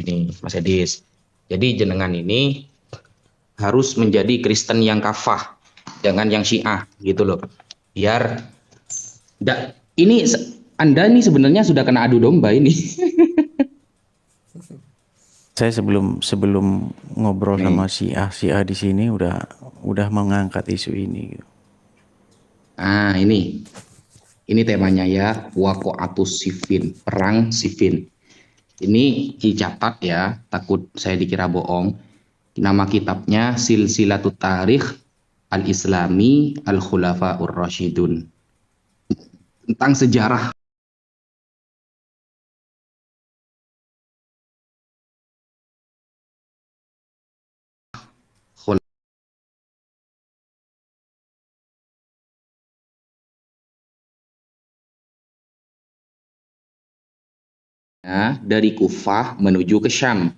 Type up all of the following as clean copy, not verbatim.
Ini Mas Edis. Jadi jenengan ini harus menjadi Kristen yang kafah, jangan yang Syiah gitu loh. Biar ini Anda ini sebenarnya sudah kena adu domba ini. Saya sebelum ngobrol sama Syiah di sini udah mengangkat isu ini. Ah, ini temanya ya, Waqa'atus Siffin, perang Siffin. Ini dicatat ya, takut saya dikira bohong. Nama kitabnya Silsilatut Tarikh Al-Islami Al-Khulafaur Rasyidun. Tentang sejarah dari Kufah menuju ke Syam.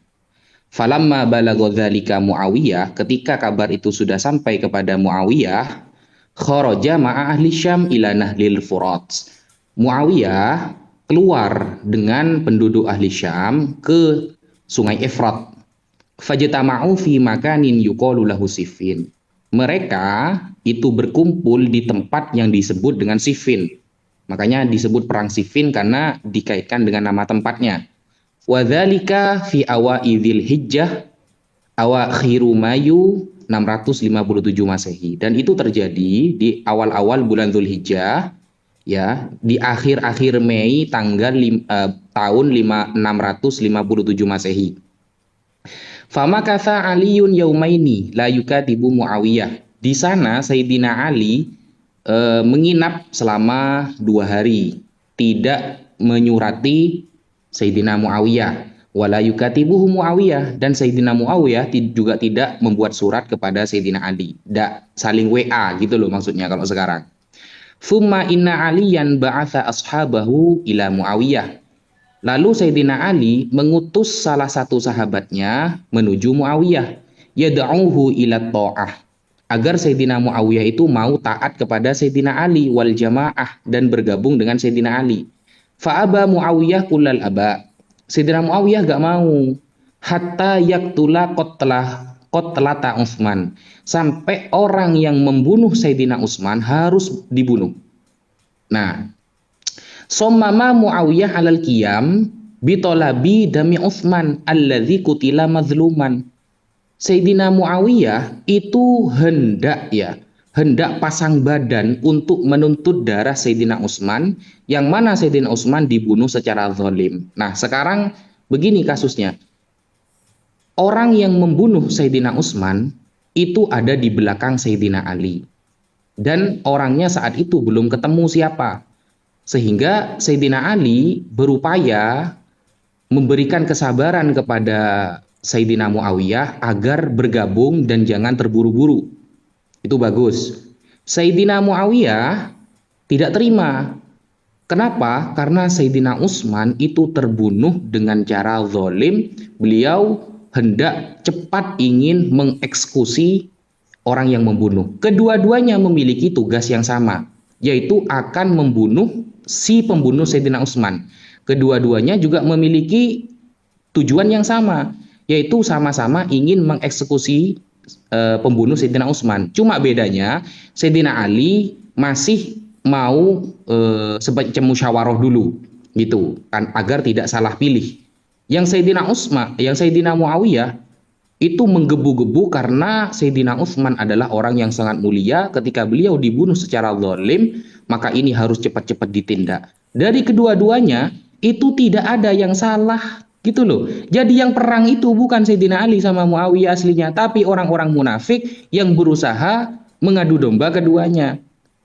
Falamma balagha dzalika Muawiyah, ketika kabar itu sudah sampai kepada Muawiyah, kharaja ma'a ahli Syam ila Nahlil Furat. Muawiyah keluar dengan penduduk ahli Syam ke Sungai Efrat. Fajtama'u fi makanin yuqalu lahu Siffin. Mereka itu berkumpul di tempat yang disebut dengan Siffin. Makanya disebut perang Siffin karena dikaitkan dengan nama tempatnya. Wadzalika fi awaidil hijjah awakhiru Mayu 657 Masehi, dan itu terjadi di awal-awal bulan Zulhijjah ya, di akhir-akhir Mei tanggal tahun 657 Masehi. Fama kasa Aliun yaumaini la yukatibu Muawiyah. Di sana Sayyidina Ali menginap selama 2 hari, tidak menyurati Sayyidina Muawiyah. Wala yukatibuhu Muawiyah, dan Sayyidina Muawiyah juga tidak membuat surat kepada Sayyidina Ali. Tidak saling WA gitu loh maksudnya kalau sekarang. Thumma inna aliyan ba'atha ashabahu ila Muawiyah. Lalu Sayyidina Ali mengutus salah satu sahabatnya menuju Muawiyah. Yad'uhu ila ta'ah, agar Sayyidina Muawiyah itu mau taat kepada Sayyidina Ali wal jamaah, dan bergabung dengan Sayyidina Ali. Fa'aba Muawiyah kullal aba. Sayyidina Muawiyah gak mau. Hatta yaktula qatlata Utsman. Sampai orang yang membunuh Sayyidina Utsman harus dibunuh. Nah, sommama Muawiyah alal qiyam bitolabi dami Utsman alladzi kutila mazluman. Sayyidina Muawiyah itu hendak pasang badan untuk menuntut darah Sayyidina Utsman, yang mana Sayyidina Utsman dibunuh secara zalim. Nah, sekarang begini kasusnya. Orang yang membunuh Sayyidina Utsman itu ada di belakang Sayyidina Ali. Dan orangnya saat itu belum ketemu siapa. Sehingga Sayyidina Ali berupaya memberikan kesabaran kepada Sayyidina Muawiyah agar bergabung dan jangan terburu-buru. Itu bagus. Sayyidina Muawiyah tidak terima. Kenapa? Karena Sayyidina Utsman itu terbunuh dengan cara zalim. Beliau hendak cepat ingin mengeksekusi orang yang membunuh. Kedua-duanya memiliki tugas yang sama, yaitu akan membunuh si pembunuh Sayyidina Utsman. Kedua-duanya juga memiliki tujuan yang sama, yaitu sama-sama ingin mengeksekusi pembunuh Sayyidina Utsman. Cuma bedanya Sayyidina Ali masih mau semacam musyawarah dulu gitu kan, agar tidak salah pilih. Yang Sayyidina Muawiyah itu menggebu-gebu karena Sayyidina Utsman adalah orang yang sangat mulia. Ketika beliau dibunuh secara zalim, maka ini harus cepat-cepat ditindak. Dari kedua-duanya itu tidak ada yang salah gitu loh. Jadi yang perang itu bukan Sayyidina Ali sama Muawiyah aslinya, tapi orang-orang munafik yang berusaha mengadu domba keduanya.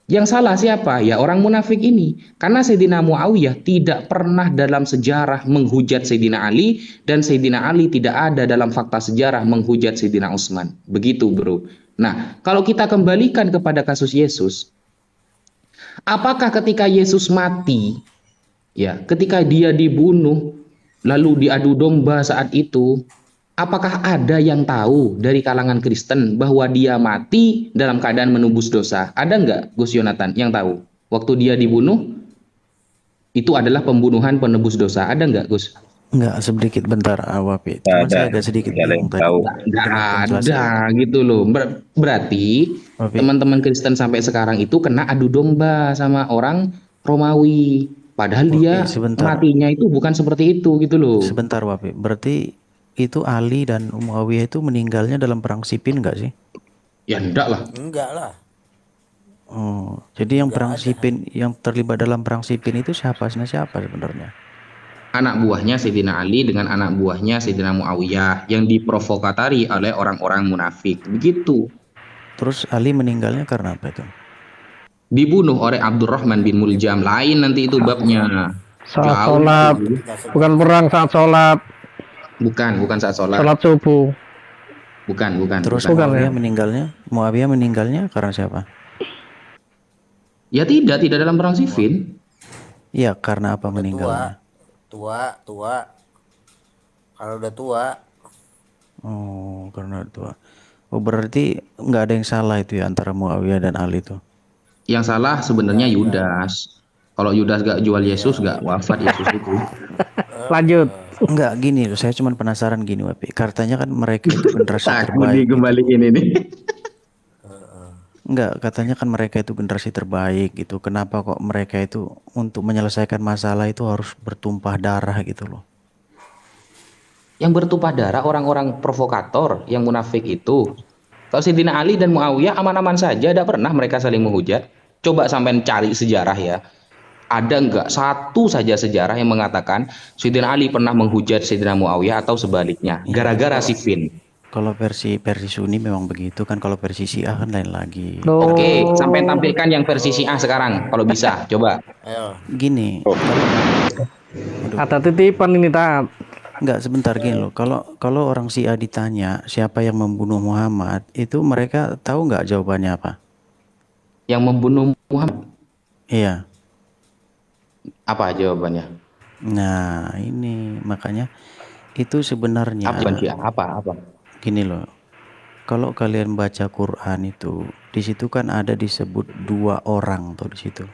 Yang salah siapa? Ya orang munafik ini. Karena Sayyidina Muawiyah tidak pernah dalam sejarah menghujat Sayyidina Ali, dan Sayyidina Ali tidak ada dalam fakta sejarah menghujat Sayyidina Utsman. Begitu, bro. Nah, kalau kita kembalikan kepada kasus Yesus, apakah ketika Yesus mati, ya, ketika dia dibunuh, lalu diadu domba saat itu, apakah ada yang tahu dari kalangan Kristen bahwa dia mati dalam keadaan menebus dosa? Ada nggak, Gus Yonatan, yang tahu? Waktu dia dibunuh, itu adalah pembunuhan penebus dosa. Ada nggak, Gus? Enggak, sedikit bentar Wapi. Nggak Cuman ada, saya agak sedikit nggak ada bingung yang tadi tahu. Nggak dengan ada penjelasannya. gitu loh. Berarti Wapi, teman-teman Kristen sampai sekarang itu kena adu domba sama orang Romawi. Padahal Wapi, dia sebentar. matinya itu bukan seperti itu gitu loh. Sebentar Wapi. Berarti itu Ali dan Muawiyah itu meninggalnya dalam perang Siffin enggak sih? Ya enggak lah. Enggak lah, Oh, jadi yang enggak perang ada. Siffin, yang terlibat dalam perang Siffin itu siapa sebenarnya? Anak buahnya Sayyidina Ali dengan anak buahnya Sayyidina Muawiyah yang diprovokatari oleh orang-orang munafik. Begitu. Terus Ali meninggalnya karena apa itu? Dibunuh oleh Abdurrahman bin Muljam. Lain nanti itu babnya. Saat Jauh sholat, itu. Kita sebut bukan perang saat sholat, Bukan saat sholat. sholat subuh. Bukan. Terus Bukan, ya? Muawiyah meninggalnya karena siapa? Ya tidak dalam perang Siffin. Iya, karena apa udah meninggalnya? tua. Kalau udah tua, Oh, karena itu. Oh, berarti nggak ada yang salah itu ya antara Muawiyah dan Ali itu. Yang salah sebenarnya Yudas. Kalau Yudas gak jual Yesus, gak wafat Yesus itu. Lanjut. Enggak gini loh, saya cuma penasaran gini Wapi. Katanya kan mereka itu generasi Aku terbaik. dikembaliin ini. Enggak, katanya kan mereka itu generasi terbaik gitu. Kenapa kok mereka itu untuk menyelesaikan masalah itu harus bertumpah darah gitu loh. Yang bertumpah darah orang-orang provokator, yang munafik itu. Kalau Sayyidina Ali dan Muawiyah aman-aman saja, tidak pernah mereka saling menghujat. Coba sampai cari sejarah ya. Ada nggak satu saja sejarah yang mengatakan Sayyidina Ali pernah menghujat Sayyidina Muawiyah atau sebaliknya, gara-gara Siffin. Kalau versi Sunni memang begitu kan, kalau versi Syiah kan lain lagi. Loh, Oke, sampai tampilkan yang versi Syiah sekarang, kalau bisa, coba. ayo. Gini, ada titipan ini Tat. enggak sebentar gini loh. Kalau orang Syiah ditanya siapa yang membunuh Muhammad, itu mereka tahu nggak jawabannya apa? Yang membunuh Muhammad, Iya. apa jawabannya? Nah, ini makanya itu sebenarnya Apa jawaban Syiah? Apa? gini loh. Kalau kalian baca Quran itu, di situ kan ada disebut dua orang tuh di situ.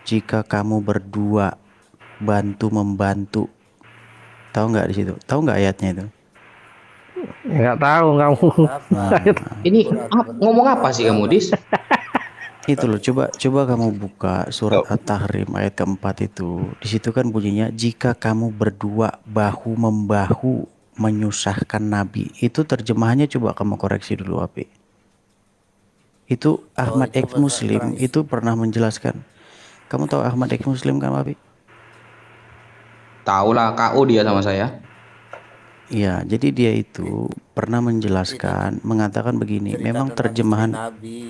Jika kamu berdua bantu membantu, tahu nggak di situ? Tahu nggak ayatnya itu? Nggak tahu kamu. Ini ngomong apa sih kamu, Dis? Itu loh, coba kamu buka surat At-Tahrim ayat keempat itu. Di situ kan bunyinya jika kamu berdua bahu membahu menyusahkan Nabi. Itu terjemahannya coba kamu koreksi dulu Api. Itu Ahmad itu X Muslim itu pernah menjelaskan. Kamu tahu Ahmad X Muslim kan Api? Tahu lah, KO dia sama saya. Iya, jadi dia itu pernah menjelaskan, mengatakan begini, memang Cerita tentang istri Nabi.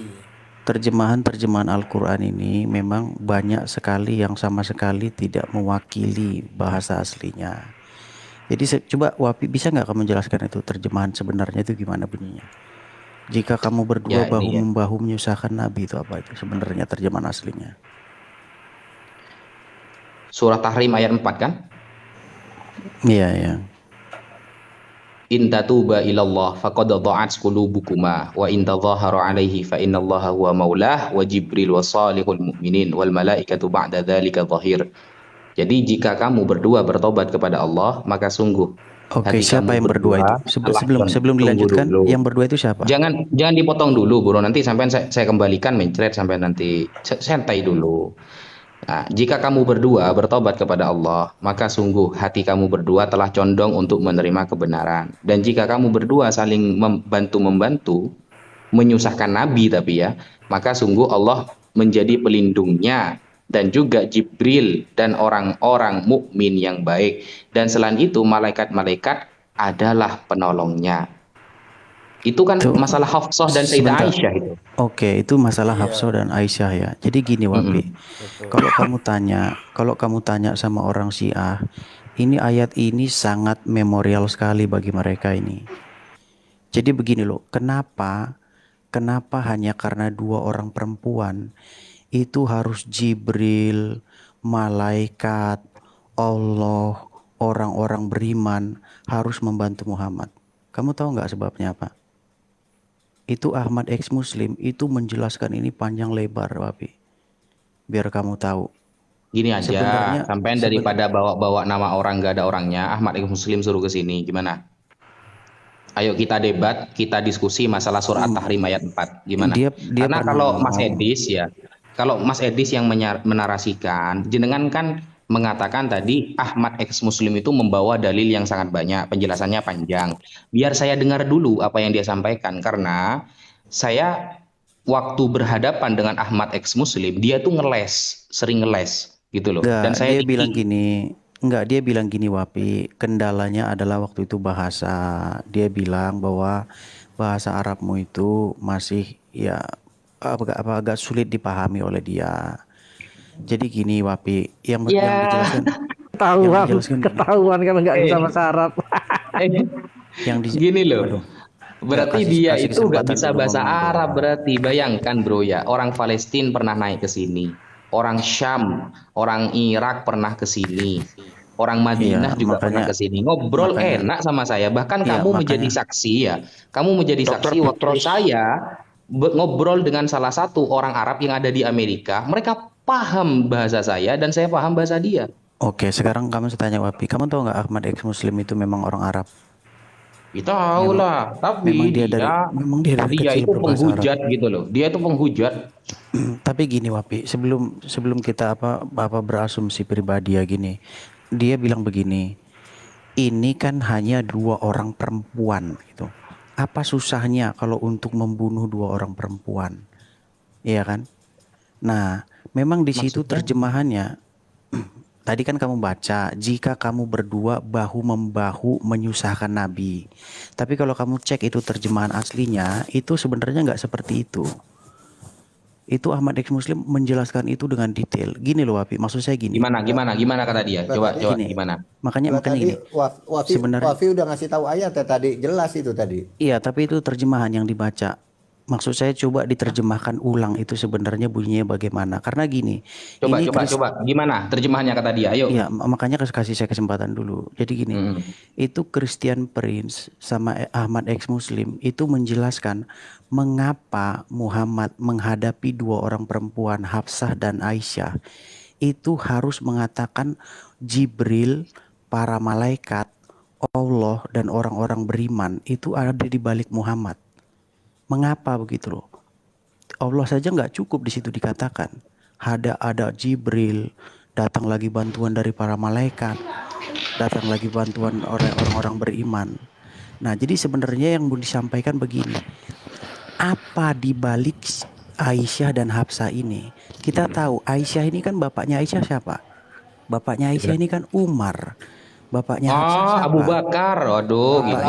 terjemahan Al-Quran ini memang banyak sekali yang sama sekali tidak mewakili bahasa aslinya. Jadi coba Wapi bisa nggak kamu jelaskan itu terjemahan sebenarnya itu gimana bunyinya? Jika kamu berdua Ya, bahu ini ya. membahu menyusahkan Nabi itu apa itu sebenarnya terjemahan aslinya? Surah Tahrim ayat 4 kan? Iya ya. In tatuba ilallah faqad dha'at qulubukuma wa in tadhaharu alaihi fa innallaha huwa maulah wa jibril wa salihul mu'minin wal malaikatu ba'da dzalika dhahir. Jadi jika kamu berdua bertobat kepada Allah, maka sungguh Oke, hati siapa kamu yang berdua itu? Sebelum Tunggu dilanjutkan, dulu. yang berdua itu siapa? Jangan dipotong dulu, Bro. Nanti sampai saya kembalikan mencret sampai nanti santai dulu. Nah, jika kamu berdua bertobat kepada Allah, maka sungguh hati kamu berdua telah condong untuk menerima kebenaran. Dan jika kamu berdua saling membantu menyusahkan Nabi tapi ya, maka sungguh Allah menjadi pelindungnya dan juga Jibril dan orang-orang mukmin yang baik. Dan selain itu malaikat-malaikat adalah penolongnya. Itu kan Tuh, masalah Hafsah dan Sayyidah sebentar. Aisyah itu. Oke, itu masalah Hafsah dan Aisyah ya. Jadi gini Wapi, kalau kamu tanya sama orang Syiah, ini ayat ini sangat memorial sekali bagi mereka ini. Jadi begini loh, kenapa hanya karena dua orang perempuan itu harus Jibril, malaikat, Allah, orang-orang beriman harus membantu Muhammad? Kamu tahu nggak sebabnya apa? Itu Ahmad X Muslim itu menjelaskan ini panjang lebar Wapi. Biar kamu tahu. Gini aja, Sebenarnya sampean seben daripada bawa-bawa nama orang gak ada orangnya, Ahmad X Muslim suruh ke sini, gimana? Ayo kita debat, kita diskusi masalah surat At-Tahrim ayat 4. Gimana? dia dia Karena pernah kalau Mas ngomong. Edis ya, kalau Mas Edis yang menarasikan, jenengan kan mengatakan tadi Ahmad X Muslim itu membawa dalil yang sangat banyak, penjelasannya panjang. Biar saya dengar dulu apa yang dia sampaikan, karena saya waktu berhadapan dengan Ahmad X Muslim, dia tuh ngeles, sering ngeles gitu loh. Enggak, Dan saya dia bilang gini Wapi, kendalanya adalah waktu itu bahasa. Dia bilang bahwa bahasa Arabmu itu masih ya agak sulit dipahami oleh dia. Jadi gini Wapi, yang ya dijelaskan Ketahuan, gini. ketahuan kan nggak bisa eh, bahasa Arab. Yang di gini loh. Waduh, enggak Berarti dia kasih itu nggak kesempatan bisa dulu bahasa ngomong dong. Arab berarti. Bayangkan bro ya, orang Palestina pernah naik ke sini. Orang Syam, orang Irak pernah ke sini. Orang Iya, Madinah juga pernah ke sini. Ngobrol makanya enak sama saya. Bahkan iya kamu menjadi makanya saksi ya. Kamu menjadi Dokter saksi waktu Petros, saya ngobrol dengan salah satu orang Arab yang ada di Amerika. Mereka paham bahasa saya dan saya paham bahasa dia. Oke, sekarang kamu saya tanya Wapi, kamu tahu nggak Ahmad X Muslim itu memang orang Arab? Kita tahu Memang lah, memang tapi dia dari dia kecil itu berbahasa Arab. penghujat gitu loh. Dia itu penghujat. Tapi gini Wapi, sebelum kita apa berasumsi pribadi ya gini, dia bilang begini, ini kan hanya 2 orang perempuan gitu. Apa susahnya kalau untuk membunuh 2 orang perempuan, iya kan? Nah, memang di situ Maksudnya? terjemahannya. Tadi kan kamu baca, jika kamu berdua bahu membahu menyusahkan Nabi. Tapi kalau kamu cek itu terjemahan aslinya, itu sebenarnya nggak seperti itu. Itu Ahmad X Muslim menjelaskan itu dengan detail. Gini loh Wapi, maksud saya gini. Gimana kata dia? Coba Berarti Gini, gimana? makanya tadi gini. Wafi Sebenarnya, Wafi udah ngasih tahu ayat ya tadi, jelas itu tadi. iya, tapi itu terjemahan yang dibaca. Maksud saya coba diterjemahkan ulang itu sebenarnya bunyinya bagaimana. Karena gini, Coba, ini gimana terjemahannya kata dia? Ayo. iya, makanya kasih saya kesempatan dulu. Jadi gini, Mm. itu Christian Prince sama Ahmad X Muslim itu menjelaskan mengapa Muhammad menghadapi 2 orang perempuan Hafsah dan Aisyah itu harus mengatakan Jibril, para malaikat, Allah dan orang-orang beriman itu ada di balik Muhammad. Mengapa begitu loh? Allah saja nggak cukup di situ dikatakan. Ada Jibril, datang lagi bantuan dari para malaikat, datang lagi bantuan orang-orang beriman. Nah, jadi sebenarnya yang mau disampaikan begini, apa di balik Aisyah dan Hafsah ini? Kita tahu Aisyah ini kan bapaknya Aisyah siapa? Bapaknya Aisyah ini kan Umar. Bapaknya Hafsah Abu siapa? Bakar. Waduh, gitu.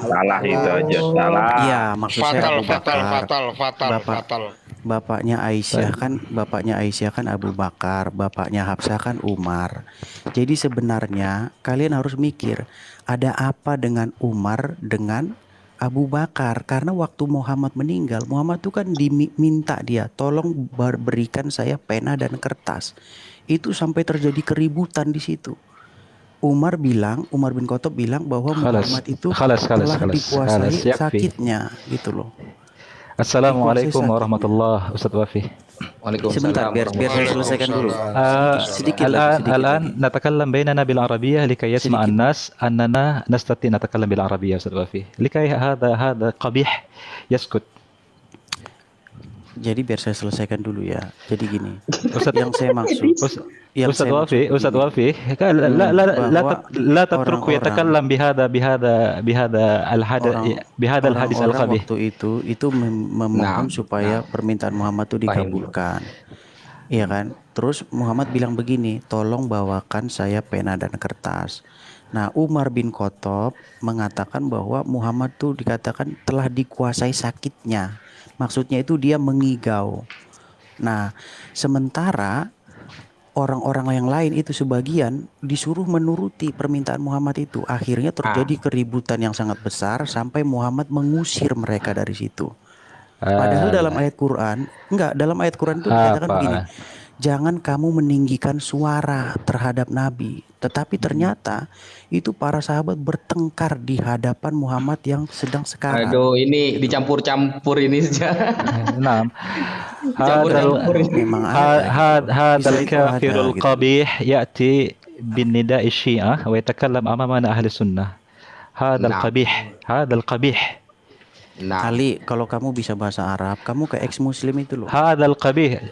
salah itu aja, salah. Iya, maksud saya Fatal, Abu fatal, Bakar. fatal, fatal, Bapak fatal. bapaknya Aisyah kan Abu Bakar, bapaknya Hafsah kan Umar. Jadi sebenarnya kalian harus mikir, ada apa dengan Umar dengan Abu Bakar? Karena waktu Muhammad meninggal, Muhammad tuh kan diminta dia, tolong berikan saya pena dan kertas. Itu sampai terjadi keributan di situ. Umar bin Khattab bilang bahwa Muhammad itu telah dikuasai yakfi. sakitnya gitu loh. Assalamualaikum warahmatullahi Ustaz Wafi. Waalaikumsalam. Sebentar, biar saya selesaikan dulu. Sedikit الآن نتكلم بيننا بالعربية لكي يسمع Sedikit. الناس أننا نستطيع نتكلم بالعربية أستاذ وفي لكي هذا قبيح يسكت. Jadi biar saya selesaikan dulu ya. Jadi gini, Ustaz yang saya maksud, أستاذ وفي أستاذ وفي لا تتركه يتكلم بهذا الحديث orang القبيح. waktu itu memohon supaya permintaan Muhammad itu dikabulkan. Iya kan? Terus Muhammad bilang begini, tolong bawakan saya pena dan kertas. Nah, Umar bin Khattab mengatakan bahwa Muhammad tuh dikatakan telah dikuasai sakitnya. Maksudnya itu dia mengigau. Nah, sementara orang-orang yang lain itu sebagian disuruh menuruti permintaan Muhammad itu. Akhirnya terjadi keributan yang sangat besar sampai Muhammad mengusir mereka dari situ. Padahal dalam ayat Quran, dalam ayat Quran itu dikatakan begini. jangan kamu meninggikan suara terhadap Nabi. Tetapi ternyata itu para sahabat bertengkar di hadapan Muhammad yang sedang sekarat. Aduh, ini dicampur-campur ini saja. نعم هذا Campur-campur ini. Memang ada. هذا Bisa itu ada الكافر gitu. القبيح يأتي بالنداء الشيعة ويتكلم أمامنا أهل السنة هذا نعم. القبيح هذا القبيح Nah, Ali, kalau kamu bisa bahasa Arab, kamu ke ex-muslim itu loh. هذا القبيح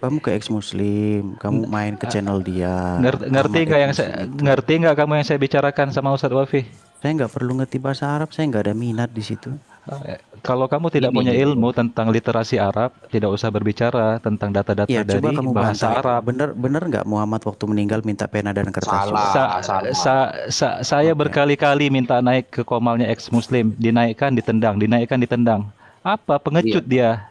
Kamu ke ex-muslim, kamu main ke channel dia. ngerti Ahmad nggak yang ex-muslim. ngerti nggak kamu yang saya bicarakan sama Ustadz Wafi? Saya nggak perlu ngerti bahasa Arab, saya nggak ada minat di situ. Kalau kamu tidak Ini. punya ilmu tentang literasi Arab, tidak usah berbicara tentang data-data Ya, coba dari kamu bahasa bantah. Arab. Bener nggak Muhammad waktu meninggal minta pena dan kertas? Salah. Saya berkali-kali minta naik ke komalnya ex-muslim, dinaikkan, ditendang. Apa pengecut dia?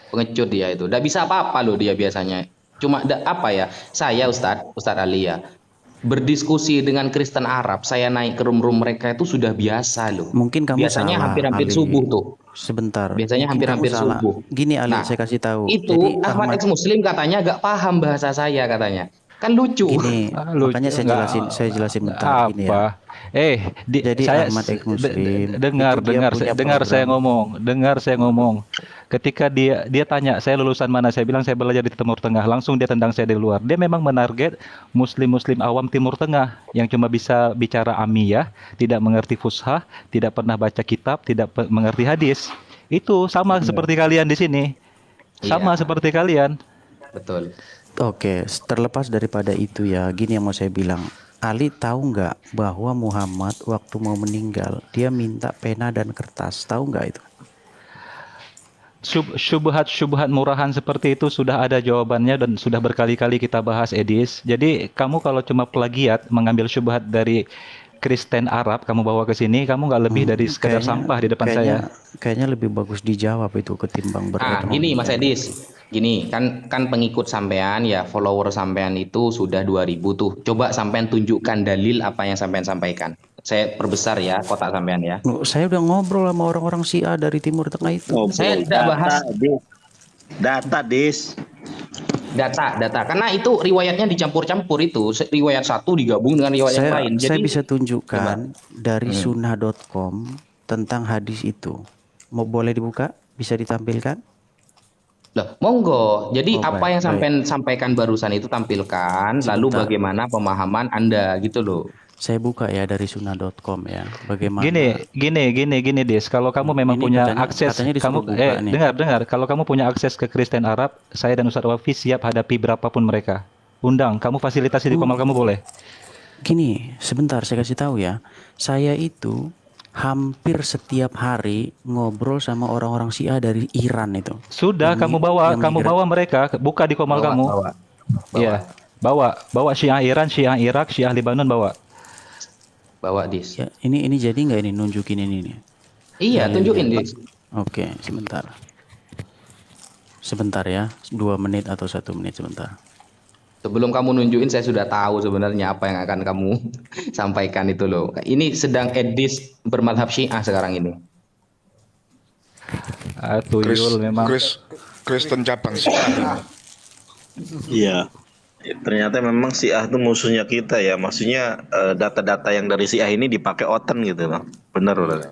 pengecut dia itu. Nggak bisa apa-apa loh dia biasanya. Cuma apa ya? Saya Ustadz Ali ya. Berdiskusi dengan Kristen Arab, saya naik ke room-room mereka itu sudah biasa loh. Mungkin kamu Biasanya salah, hampir-hampir Ali. subuh tuh. Sebentar. Biasanya Mungkin hampir-hampir kamu salah. subuh. Gini Ali, Nah, saya kasih tahu. Itu Jadi Ahmad ex-muslim katanya gak paham bahasa saya katanya. Kan lucu. gini, Lucu, makanya nggak- saya jelasin bentar gini ya. Apa? Jadi Ahmad ex-muslim dengar itu dia punya dengar saya program. ngomong. Ketika dia tanya saya lulusan mana, saya bilang saya belajar di Timur Tengah, langsung dia tendang saya dari luar. Dia memang menarget muslim awam Timur Tengah yang cuma bisa bicara amiyah, tidak mengerti fushah, tidak pernah baca kitab, tidak mengerti hadis. Itu sama seperti kalian di sini. Sama Iya. seperti kalian. Betul. Oke, terlepas daripada itu ya, gini yang mau saya bilang. Ali tahu nggak bahwa Muhammad waktu mau meninggal dia minta pena dan kertas, tahu nggak itu? Syubhat murahan seperti itu sudah ada jawabannya dan sudah berkali-kali kita bahas, Edis. Jadi kamu kalau cuma plagiat mengambil syubhat dari Kristen Arab kamu bawa ke sini, kamu nggak lebih dari sekedar sampah di depan saya. Kayaknya lebih bagus dijawab itu ketimbang berdebat. Gini Mas Edis. Gini, kan pengikut sampean ya, follower sampean itu sudah 2000 tuh. Coba sampean tunjukkan dalil apa yang sampean sampaikan. Saya perbesar ya kotak sampean ya. Loh, saya udah ngobrol sama orang-orang Syiah dari Timur Tengah itu. Saya tidak bahas Data, Dis. data karena itu riwayatnya dicampur-campur itu. Riwayat satu digabung dengan riwayat yang lain. Saya Jadi bisa tunjukkan dari sunnah.com tentang hadis itu. Mau boleh dibuka? Bisa ditampilkan? loh, monggo. Jadi Oh, apa baik, yang sampean sampaikan barusan itu tampilkan, lalu Sebentar. bagaimana pemahaman Anda gitu loh. Saya buka ya dari sunnah.com ya. Bagaimana? Gini, Des. Kalau kamu memang Ini punya katanya- akses, katanya disuruh kamu buka nih. dengar. Kalau kamu punya akses ke Kristen Arab, saya dan Ustadz Wafi siap hadapi berapapun mereka. Undang, kamu fasilitasi di komal kamu boleh. Gini, sebentar saya kasih tahu ya. Saya itu hampir setiap hari ngobrol sama orang-orang Syiah dari Iran itu. Sudah, Yang kamu migran. bawa mereka, buka di komal kamu. Iya, bawa Syiah Iran, Syiah Irak, Syiah Libanon bawa. Bawa Dis. Ya, ini jadi nggak ini nunjukin ini nih? Iya, tunjukin Dis. Oke, sebentar. Sebentar ya, 2 menit atau 1 menit sebentar. Sebelum kamu nunjukin saya sudah tahu sebenarnya apa yang akan kamu sampaikan itu loh. Ini sedang Edis bermadhab Syiah sekarang ini. Tuyul memang. Kristen cabang Syiah. Iya. Ternyata memang Syiah itu musuhnya kita ya. Maksudnya data-data yang dari Syiah ini dipakai Oten gitu loh. Bener loh.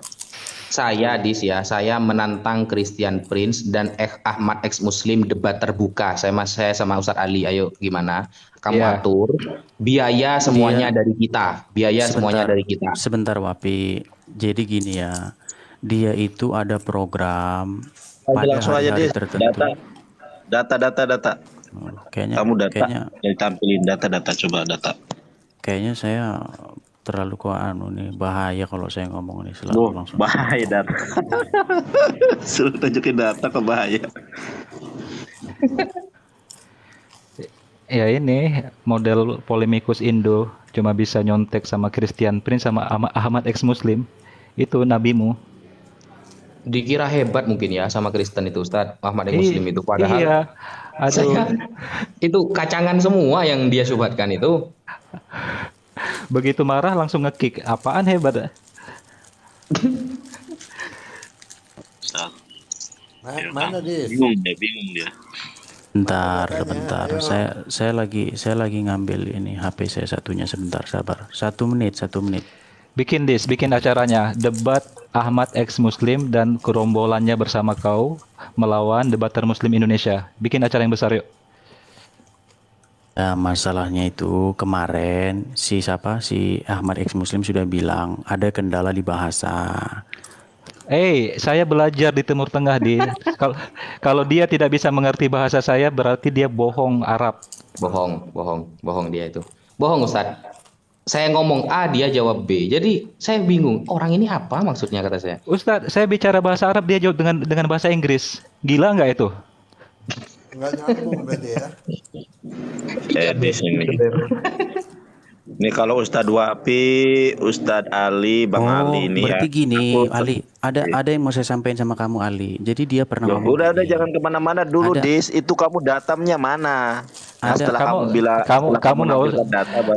Saya saya menantang Christian Prince dan Ahmad ex Muslim debat terbuka. Saya sama Ustadz Ali. Ayo gimana? Kamu Iya. atur biaya semuanya dari kita. Biaya semuanya dari kita. Sebentar Wapi. Jadi gini ya. Dia itu ada program pada Langsung aja hari-hari deh. tertentu. Data. Oh, Kayaknya Kamu data. kayaknya Yang tampilin data coba data. kayaknya saya terlalu nih bahaya kalau saya ngomong nih selalu Duh, langsung. bahaya data. Suruh tunjukin data kok bahaya. Ya ini model polemikus Indo cuma bisa nyontek sama Christian Prince sama Ahmad ex Muslim. Itu nabimu. Dikira hebat mungkin ya sama Kristen itu Ustadz Ahmad ex Muslim itu. Padahal Iya. Aduh. itu kacangan semua yang dia subhatkan itu. Begitu marah langsung ngekick. Apaan hebat? Mana dia? Bingung dia. Bentar, sebentar. Saya lagi ngambil ini HP saya satunya, sebentar, sabar. 1 menit. Bikin acaranya debat Ahmad ex Muslim dan gerombolannya bersama kau melawan debater Muslim Indonesia. Bikin acara yang besar yuk. Nah, masalahnya itu kemarin si Ahmad ex Muslim sudah bilang ada kendala di bahasa. Saya belajar di Timur Tengah kalau kalau dia tidak bisa mengerti bahasa saya berarti dia bohong Arab. Bohong dia itu. Bohong Ustadz. Saya ngomong A, dia jawab B. Jadi saya bingung, orang ini apa maksudnya kata saya. Ustadz, saya bicara bahasa Arab, dia jawab dengan bahasa Inggris. Gila nggak itu? Nggak nyambung berarti ya. Edis ini. Ini kalau Ustadz Wapi, Ustadz Ali, Bang Ali ini berarti ya. gini, Ali, ada yang mau saya sampaikan sama kamu, Ali. Jadi dia pernah ngomong Udah gini. jangan kemana-mana dulu, Ada. Dis. Itu kamu datamnya mana? Nah, Ada. setelah kamu bilang,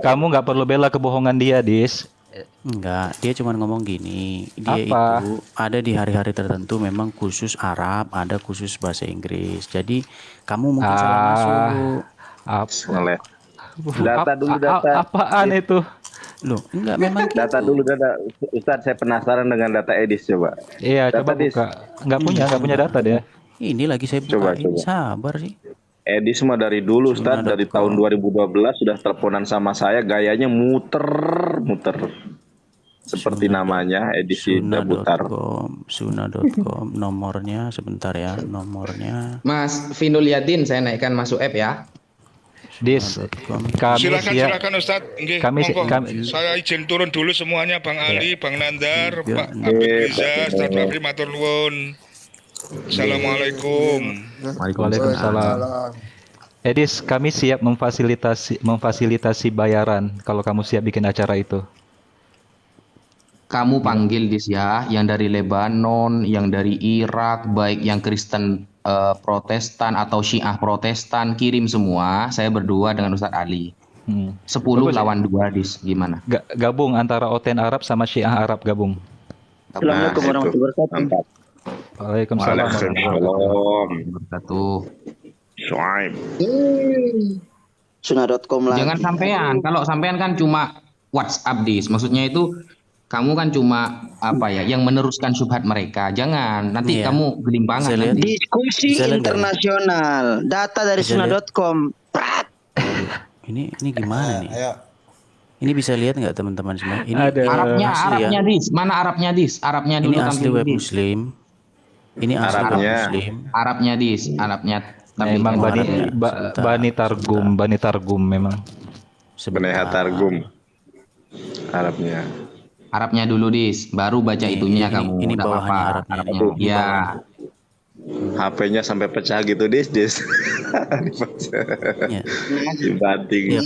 kamu nggak perlu bela kebohongan dia, Dis. Enggak, dia cuma ngomong gini. Dia Apa? itu ada di hari-hari tertentu memang khusus Arab, ada khusus bahasa Inggris. Jadi kamu mungkin salah masuk. Ngeles. Data dulu, data. Apaan itu? Loh, enggak memang gitu. Data dulu, data. Ustadz, saya penasaran dengan data Edis, coba. Iya, Data, coba Dis. buka. Nggak punya data dia. Ini lagi saya Coba, bukain, coba. sabar sih. Edis mah dari dulu, Ustadz. Dari tahun 2012 sudah teleponan sama saya. Gayanya muter. Seperti namanya, edisi Dabutar. Suna.com, nomornya sebentar ya, nomornya. Mas Vinul Yadin, saya naikkan masuk app ya. Dis, kami Silakan Ustaz. Nggih, Kami- monggo. kami- Saya izin turun dulu semuanya, Bang Ali, Bang Nandar, Iya. Pak Abid Riza, Ustaz Wafi, matur nuwun. Assalamualaikum. Waalaikumsalam. Edis, kami siap memfasilitasi bayaran kalau kamu siap bikin acara itu. Kamu panggil Dis ya, yang dari Lebanon, yang dari Irak, baik yang Kristen Protestan atau Syiah Protestan, kirim semua. Saya berdua dengan Ustadz Ali. 10 Bagus. lawan 2 Dis, gimana? Gabung antara Oten Arab sama Syiah Arab gabung. Assalamualaikum warahmatullahi wabarakatuh. Waalaikumsalam. Waalaikumsalam. Wabarakatuh. Shuaib. Suna.com lagi. Jangan sampean, kalau sampean kan cuma WhatsApp Dis. Maksudnya itu kamu kan cuma apa ya, yang meneruskan syubhat mereka. Jangan, nanti Iya. kamu gelimpangan Saya lihat. nanti. Diskusi Bisa lihat nggak? internasional. Data dari Bisa lihat. Suna.com. Prat. Ini gimana nih? Ayo. Ini bisa lihat nggak teman-teman semua? Ini Ada. Arabnya, asli ya. Arabnya Dis. Mana Arabnya Dis? Arabnya Ini dulu asli tampil web Dis. Muslim. Ini asli web Arabnya. Muslim. Arabnya Dis, Arabnya. Memang Arabnya. Bani Targum memang. Beneha Targum. Arabnya. Arabnya dulu Dis, baru baca itunya kamu. Ini Nggak bawahannya apa-apa, Arabnya. Arabnya. Ini Ya, HP-nya sampai pecah gitu, Dis. Ya. Dibanting. Ya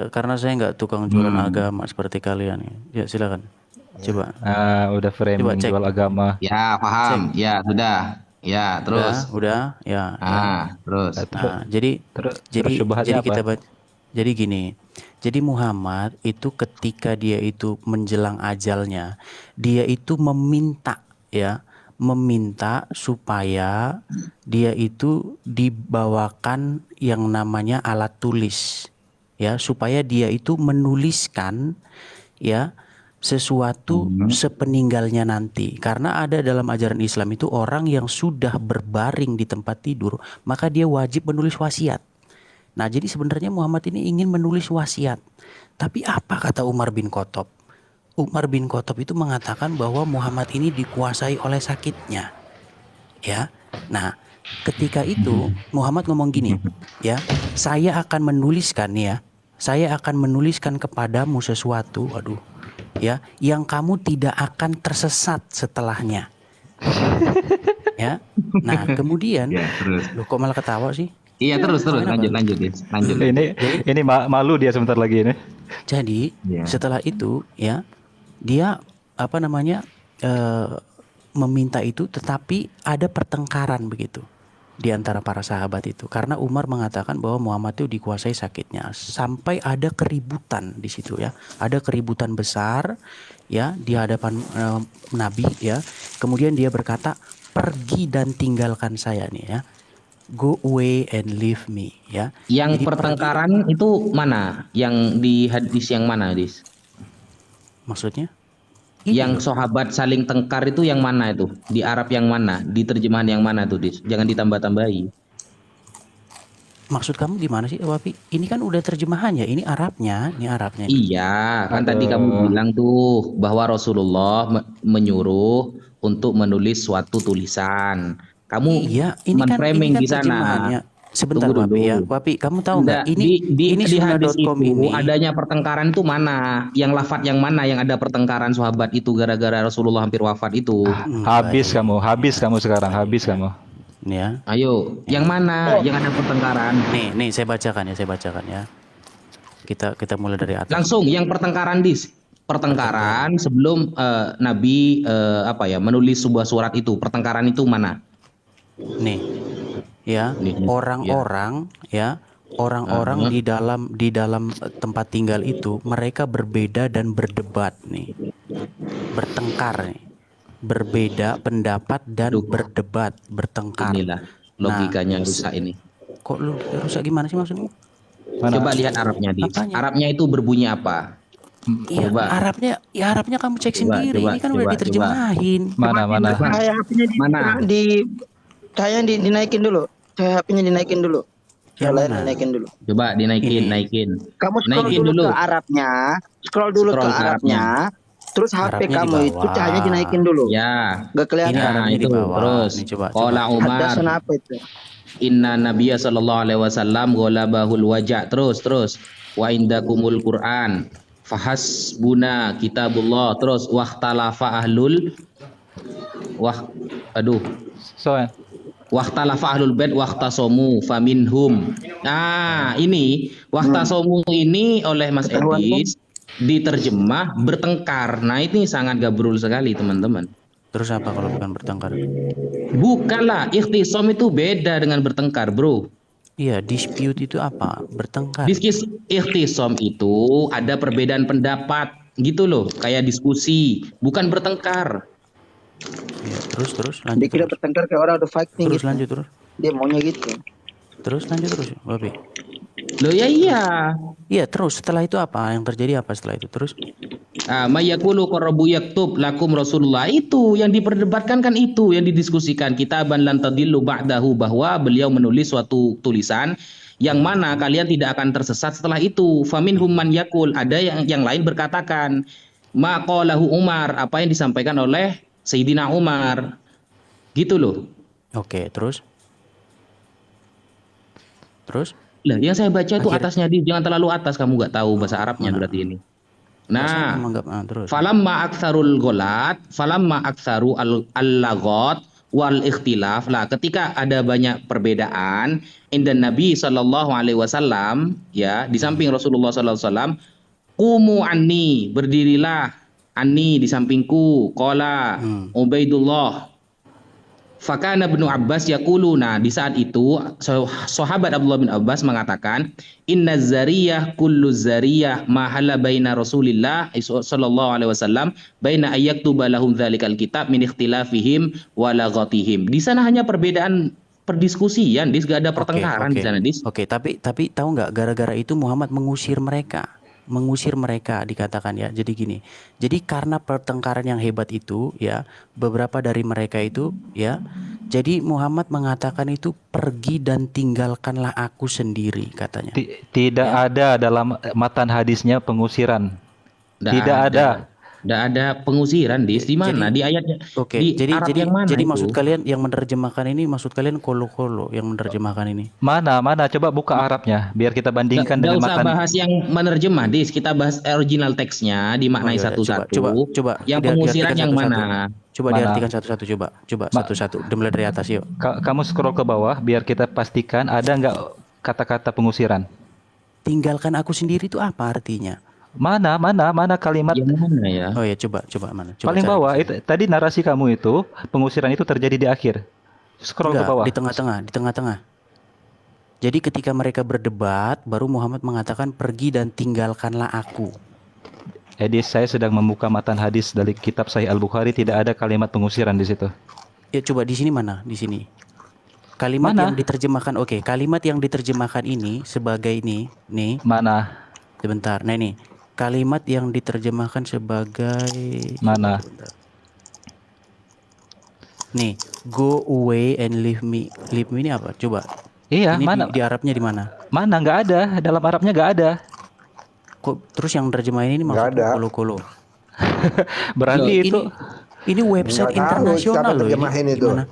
karena saya nggak tukang jualan agama seperti kalian ya. Ya silakan. Coba. Udah framing Coba cek. jual agama. ya paham. Ya, sudah. Ya, terus. Udah, ya. Terus. Nah, jadi Terus jadi syubhatnya apa? kita jadi gini. Jadi Muhammad itu ketika dia itu menjelang ajalnya, dia itu meminta supaya dia itu dibawakan yang namanya alat tulis, ya, supaya dia itu menuliskan ya sesuatu sepeninggalnya nanti. Karena ada dalam ajaran Islam itu orang yang sudah berbaring di tempat tidur, maka dia wajib menulis wasiat. Nah, jadi sebenarnya Muhammad ini ingin menulis wasiat. Tapi apa kata Umar bin Khattab? Umar bin Khattab itu mengatakan bahwa Muhammad ini dikuasai oleh sakitnya. Ya. Nah, ketika itu Muhammad ngomong gini, ya, saya akan menuliskan kepadamu sesuatu, ya, yang kamu tidak akan tersesat setelahnya. Ya. Nah, kemudian, Ya, terus. loh kok malah ketawa sih? Iya, terus lanjut Dis. Lanjut. Ini malu dia sebentar lagi ini. Jadi Ya. setelah itu ya dia meminta itu, tetapi ada pertengkaran begitu di antara para sahabat itu karena Umar mengatakan bahwa Muhammad itu dikuasai sakitnya, sampai ada keributan di situ ya, ada keributan besar ya di hadapan Nabi ya. Kemudian dia berkata, pergi dan tinggalkan saya nih ya. Go away and leave me, ya. Yang Jadi pertengkaran itu mana? Yang di hadis yang mana, Dis? maksudnya? Ini Yang sahabat saling tengkar itu yang mana itu? Di Arab yang mana? Di terjemahan yang mana tuh, Dis? Jangan ditambah-tambahi. maksud kamu gimana sih, Wapi? Ini kan udah terjemahannya, ini Arabnya nih. Iya, kan tadi kamu bilang tuh bahwa Rasulullah menyuruh untuk menulis suatu tulisan. Kamu Iya, ini kan menframing di sana. terjemahannya. Sebentar, Tunggu Wapi ya. dulu. Wapi, kamu tahu nggak? Enggak, Ini di hadis sunnah.com itu ini. adanya pertengkaran tuh mana? Yang lafadz yang mana yang ada pertengkaran sahabat itu gara-gara Rasulullah hampir wafat itu? Habis kamu sekarang, habis kamu. Ya. Ayo, yang mana yang ada pertengkaran? Nih, saya bacakan ya. Kita mulai dari atas. Langsung yang pertengkaran, Dis. Pertengkaran sebelum Nabi menulis sebuah surat itu. Pertengkaran itu mana? Nih. Ya, Nih, orang-orang di dalam tempat tinggal itu mereka berbeda dan berdebat nih. Bertengkar nih. Berbeda pendapat dan bertengkar. Inilah logikanya rusak ini. Kok lu rusak gimana sih maksudmu? Coba lihat Arabnya, Dis. Apanya? Arabnya itu berbunyi apa? Iya, Coba. Arabnya kamu cek sendiri. Ini kan udah coba. diterjemahin. Mana? Cahaya HP-nya dinaikin dulu. Cahaya HP-nya dinaikin dulu. Yang lain dinaikin dulu. Coba naikin. Kamu scroll Naikin dulu ke Arabnya. Scroll dulu ke Arabnya. Terus HP Arabnya kamu di itu bawah. cahayanya dinaikin dulu. Ya. Gak kelihatan. Ini Arabnya di itu. bawah. Terus Nih, coba. qala Umar Hadasan apa itu? inna nabiyya sallallahu alaihi wasallam ghalabahul waja. Terus wa indakumul Quran fahasbuna kitabullah. Terus wahtalafa ahlul wahtalafa ahlul bait wahtasomu faminhum. Nah, ini wahtasomu ini oleh Mas Edis diterjemah bertengkar. Nah, ini sangat gabrul sekali, teman-teman. Terus apa kalau bukan bertengkar? Bukanlah, ikhtisom itu beda dengan bertengkar, bro. Iya, dispute itu apa? Bertengkar. Ikhtisom itu ada perbedaan pendapat, gitu loh, kayak diskusi, bukan bertengkar. Ya, terus lanjut. Dia kira bertengkar kayak orang udah fighting Terus gitu. lanjut terus. Dia maunya gitu. Terus lanjut terus, Babi. Loh ya iya. Iya, terus setelah itu apa? Yang terjadi apa setelah itu? Terus Mayakulu qarabu yaktub lakum Rasulullah, itu yang diperdebatkan kan, itu yang didiskusikan, kitaban lan tadillu ba'dahu, bahwa beliau menulis suatu tulisan yang mana kalian tidak akan tersesat setelah itu. Faminhum man yakul, ada yang lain berkatakan ma qalahu Umar, apa yang disampaikan oleh Sayyidina Umar. Gitu loh. oke, terus Lah, yang saya baca itu Akhirnya- atasnya, jangan terlalu atas, kamu nggak tahu bahasa Arabnya berarti ini. Saya Nah, menganggap terus. falamma aktsaru al-laghat wal ikhtilaf. Lah, ketika ada banyak perbedaan indan Nabi sallallahu alaihi wasallam, ya, di samping Rasulullah sallallahu alaihi wasallam, qumu anni, berdirilah anni di sampingku, qala Ubaidullah. Fakana Ibnu Abbas yaquluna, di saat itu sahabat Abdullah bin Abbas mengatakan, inna zariyah kullu zariyah ma hala baina Rasulillah sallallahu alaihi wasallam baina ayyaktuba lahum dzalikal kitab min ikhtilafihim wa laghatihim. Di sana hanya perbedaan perdiskusian, Dis, gak ada pertengkaran di sana, Dis. Oke, tapi tahu nggak, gara-gara itu Muhammad mengusir mereka dikatakan ya. Jadi gini, jadi karena pertengkaran yang hebat itu ya, beberapa dari mereka itu ya, jadi Muhammad mengatakan itu, pergi dan tinggalkanlah aku sendiri, katanya. Tidak ada dalam matan hadisnya pengusiran. Tidak ada. Tidak ada pengusiran, Dis. Di mana? Di ayatnya. Oke, Di jadi Arab yang mana jadi itu? maksud kalian yang menerjemahkan ini, maksud kalian kolo-kolo yang menerjemahkan ini? Mana? Coba buka Arabnya biar kita bandingkan Nggak dengan usah matan. bahas yang menerjemah, Dis. Kita bahas original teksnya, Oh, dimaknai iya, satu-satu. coba. Yang pengusiran yang mana? Coba Mana? diartikan satu-satu, coba satu-satu. Mulai dari atas, yuk. Kamu scroll ke bawah biar kita pastikan ada nggak kata-kata pengusiran. Tinggalkan aku sendiri itu apa artinya? Mana kalimat Yang mana ya? Oh ya, coba mana? Coba paling cari. bawah itu tadi narasi kamu itu pengusiran itu terjadi di akhir. Scroll Enggak, ke bawah. di tengah-tengah. Jadi ketika mereka berdebat, baru Muhammad mengatakan, pergi dan tinggalkanlah aku. Edis, saya sedang membuka matan hadis dari kitab Sahih Al-Bukhari, tidak ada kalimat pengusiran di situ. Ya coba di sini mana? Di sini. Kalimat Mana? yang diterjemahkan, oke, kalimat yang diterjemahkan ini sebagai ini, nih, Mana? sebentar. Nah ini, kalimat yang diterjemahkan sebagai Mana? sebentar. Nih, go away and leave me. Leave me ini apa? Coba. Iya, Ini mana? di Arabnya di mana? Mana? Nggak ada. Dalam Arabnya nggak ada. Kok terus yang terjemahin ini Nggak maksudnya ada. kolo-kolo? Berarti itu Ini website Nggak tahu internasional siapa loh ini. terjemahin itu. Gimana?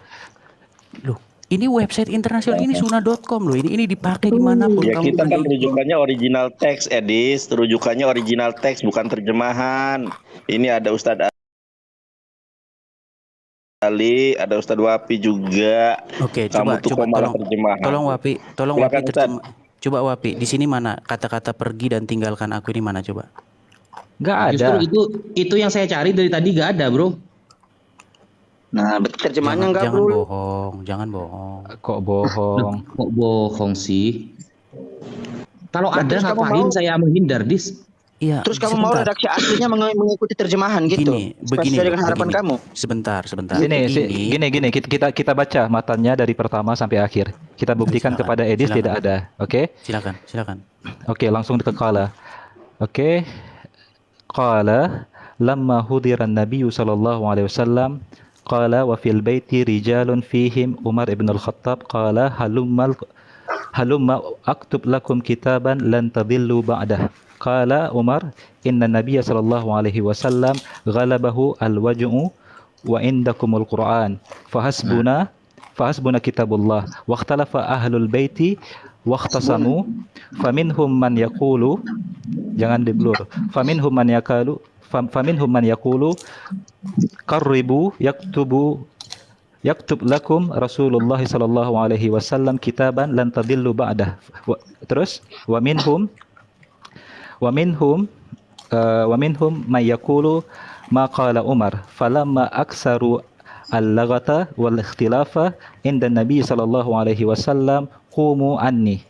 Loh, ini website internasional, ini sunnah.com loh. Ini dipakai dimanapun Ya kamu kita kan beli. rujukannya original teks, Edis. Rujukannya original teks, bukan terjemahan. Ini ada Ustadz Ali, ada Ustadz Wapi juga. Oke, Kamu coba tuh kok malah tolong terjemahan. tolong Wapi Silakan, Ustadz. coba Wapi, di sini mana kata-kata pergi dan tinggalkan aku ini mana coba? nggak ada. Justru itu yang saya cari dari tadi gak ada, bro. Nah, terjemahannya enggak, Jangan Bro. bohong, jangan bohong. Kok bohong? Kok bohong sih? Kalau Nah, ada terus kamu ngapain mau- saya menghindar, Dis? Iya, Terus kamu mau sebentar. redaksi aslinya mengikuti terjemahan gitu. Begini Sesuai dengan loh, harapan begini. kamu. Sebentar. Gini, kita baca matanya dari pertama sampai akhir. Kita buktikan Silakan, kepada Edis silakan. tidak ada. Oke? Silakan. Oke, langsung ke qala. Oke. Qala lamma hudiran Nabi sallallahu alaihi wasallam qala wa fil baiti rijalun fihim Umar ibn al-Khattab qala halumma aktub lakum kitaban lan tadillu ba'dah. Qala Umar inna Nabiy sallallahu alaihi wasallam ghalabahu al-waj'u wa indakumul Qur'an fahasbuna kitabullah wa ikhtalafa ahlul baiti wa ikhtasamu faminhum man yaqulu jangan diblur faminhum man yaqulu qarribu yaktub lakum Rasulullah sallallahu alaihi wasallam kitaban lan tadillu ba'dah. Terus wa minhum may yaqulu ma qala Umar falamma aksaru al-laghata wal ikhtilafa inda Nabi sallallahu alaihi wasallam qumu anni.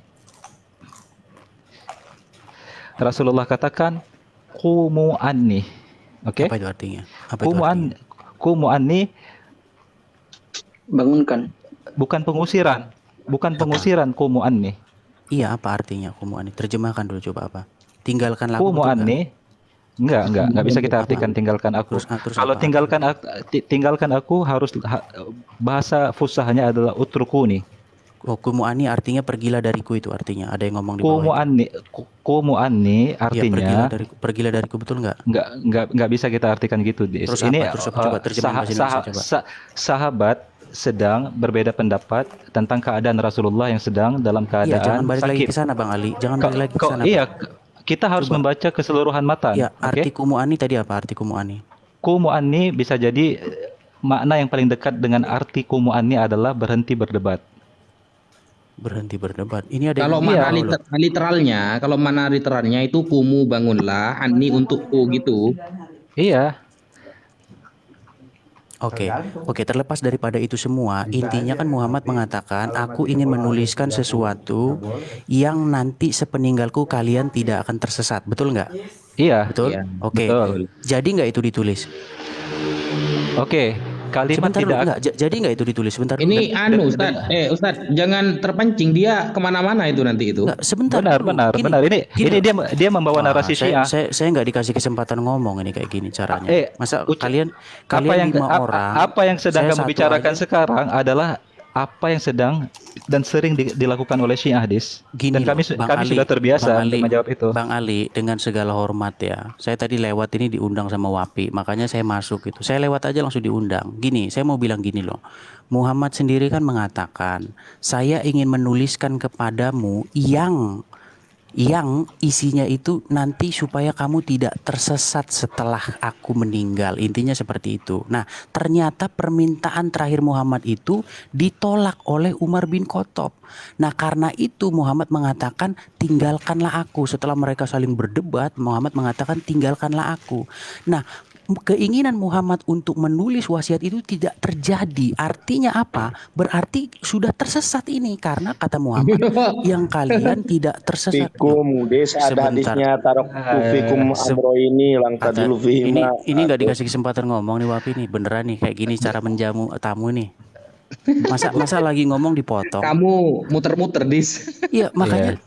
Rasulullah katakan qumu anni. Oke? Apa itu artinya? Apa itu artinya? Qumu anni Bangunkan. bukan pengusiran. Bukan pengusiran qumu anni. Iya, apa artinya kumuani? Terjemahkan dulu coba apa? Tinggalkanlah aku. Qumu betul nggak? anni enggak bisa kita artikan tinggalkan aku. Terus Kalau apa? tinggalkan aku harus bahasa fusahanya adalah utrukuni. Oh, kumuani artinya pergilah dariku itu artinya. Ada yang ngomong di bawah. Qumu anni Iya, artinya pergilah dariku betul nggak? nggak bisa kita artikan gitu. Dis. Terus Ini apa? Terus apa? Coba terjemahin bahasa Indonesia coba. sahabat sedang berbeda pendapat tentang keadaan Rasulullah yang sedang dalam Iya, jangan keadaan balik lagi sakit. ke sana Bang Ali. Jangan balik lagi ke sana. Iya, Bang. kita harus membaca keseluruhan matan. Iya, Oke? arti kumuani tadi apa? Arti kumuani. Kumu'anni bisa jadi makna yang paling dekat dengan arti kumu'anni adalah berhenti berdebat. Berhenti berdebat. Ini ada Kalau yang mana ngomong loh. literalnya itu kumu bangunlah, ani untukku gitu. Iya. Oke, terlepas daripada itu semua, intinya kan Muhammad mengatakan, aku ingin menuliskan sesuatu yang nanti sepeninggalku kalian tidak akan tersesat, betul nggak? Iya. Betul? Iya, Oke. betul. Jadi nggak itu ditulis? Oke, kalimat Sebentar tidak dulu, nggak. Jadi nggak itu ditulis? Sebentar. Ini Ustad, jangan terpancing dia kemana-mana itu nanti itu. Nggak, sebentar. benar, dulu. benar, Gini, benar. Ini dia membawa Wah, narasi Syiah. saya nggak dikasih kesempatan ngomong ini kayak gini caranya. Masa kalian apa yang sedang saya kamu satu bicarakan aja. sekarang adalah apa yang sedang dan sering dilakukan oleh Syiah, Dis. Gini Dan kami loh, Bang kami Ali, sudah terbiasa Bang Ali, untuk menjawab itu. Bang Ali, dengan segala hormat ya, saya tadi lewat ini diundang sama Wapi, makanya saya masuk gitu. Saya lewat aja langsung diundang. Gini, saya mau bilang gini loh. Muhammad sendiri kan mengatakan, saya ingin menuliskan kepadamu yang isinya itu nanti supaya kamu tidak tersesat setelah aku meninggal. Intinya seperti itu. Nah, ternyata permintaan terakhir Muhammad itu ditolak oleh Umar bin Khattab. Nah, karena itu Muhammad mengatakan tinggalkanlah aku. Setelah mereka saling berdebat, Muhammad mengatakan tinggalkanlah aku. Nah, keinginan Muhammad untuk menulis wasiat itu tidak terjadi. Artinya apa? Berarti sudah tersesat ini, karena kata Muhammad yang kalian tidak tersesat. Fikum desa ada Sebentar. hadisnya fikum amro ini langkah dulu ini fihima. nggak dikasih kesempatan ngomong nih Wapi nih, beneran nih kayak gini cara menjamu tamu nih. Masa lagi ngomong dipotong. Kamu muter-muter, Dis. Iya, makanya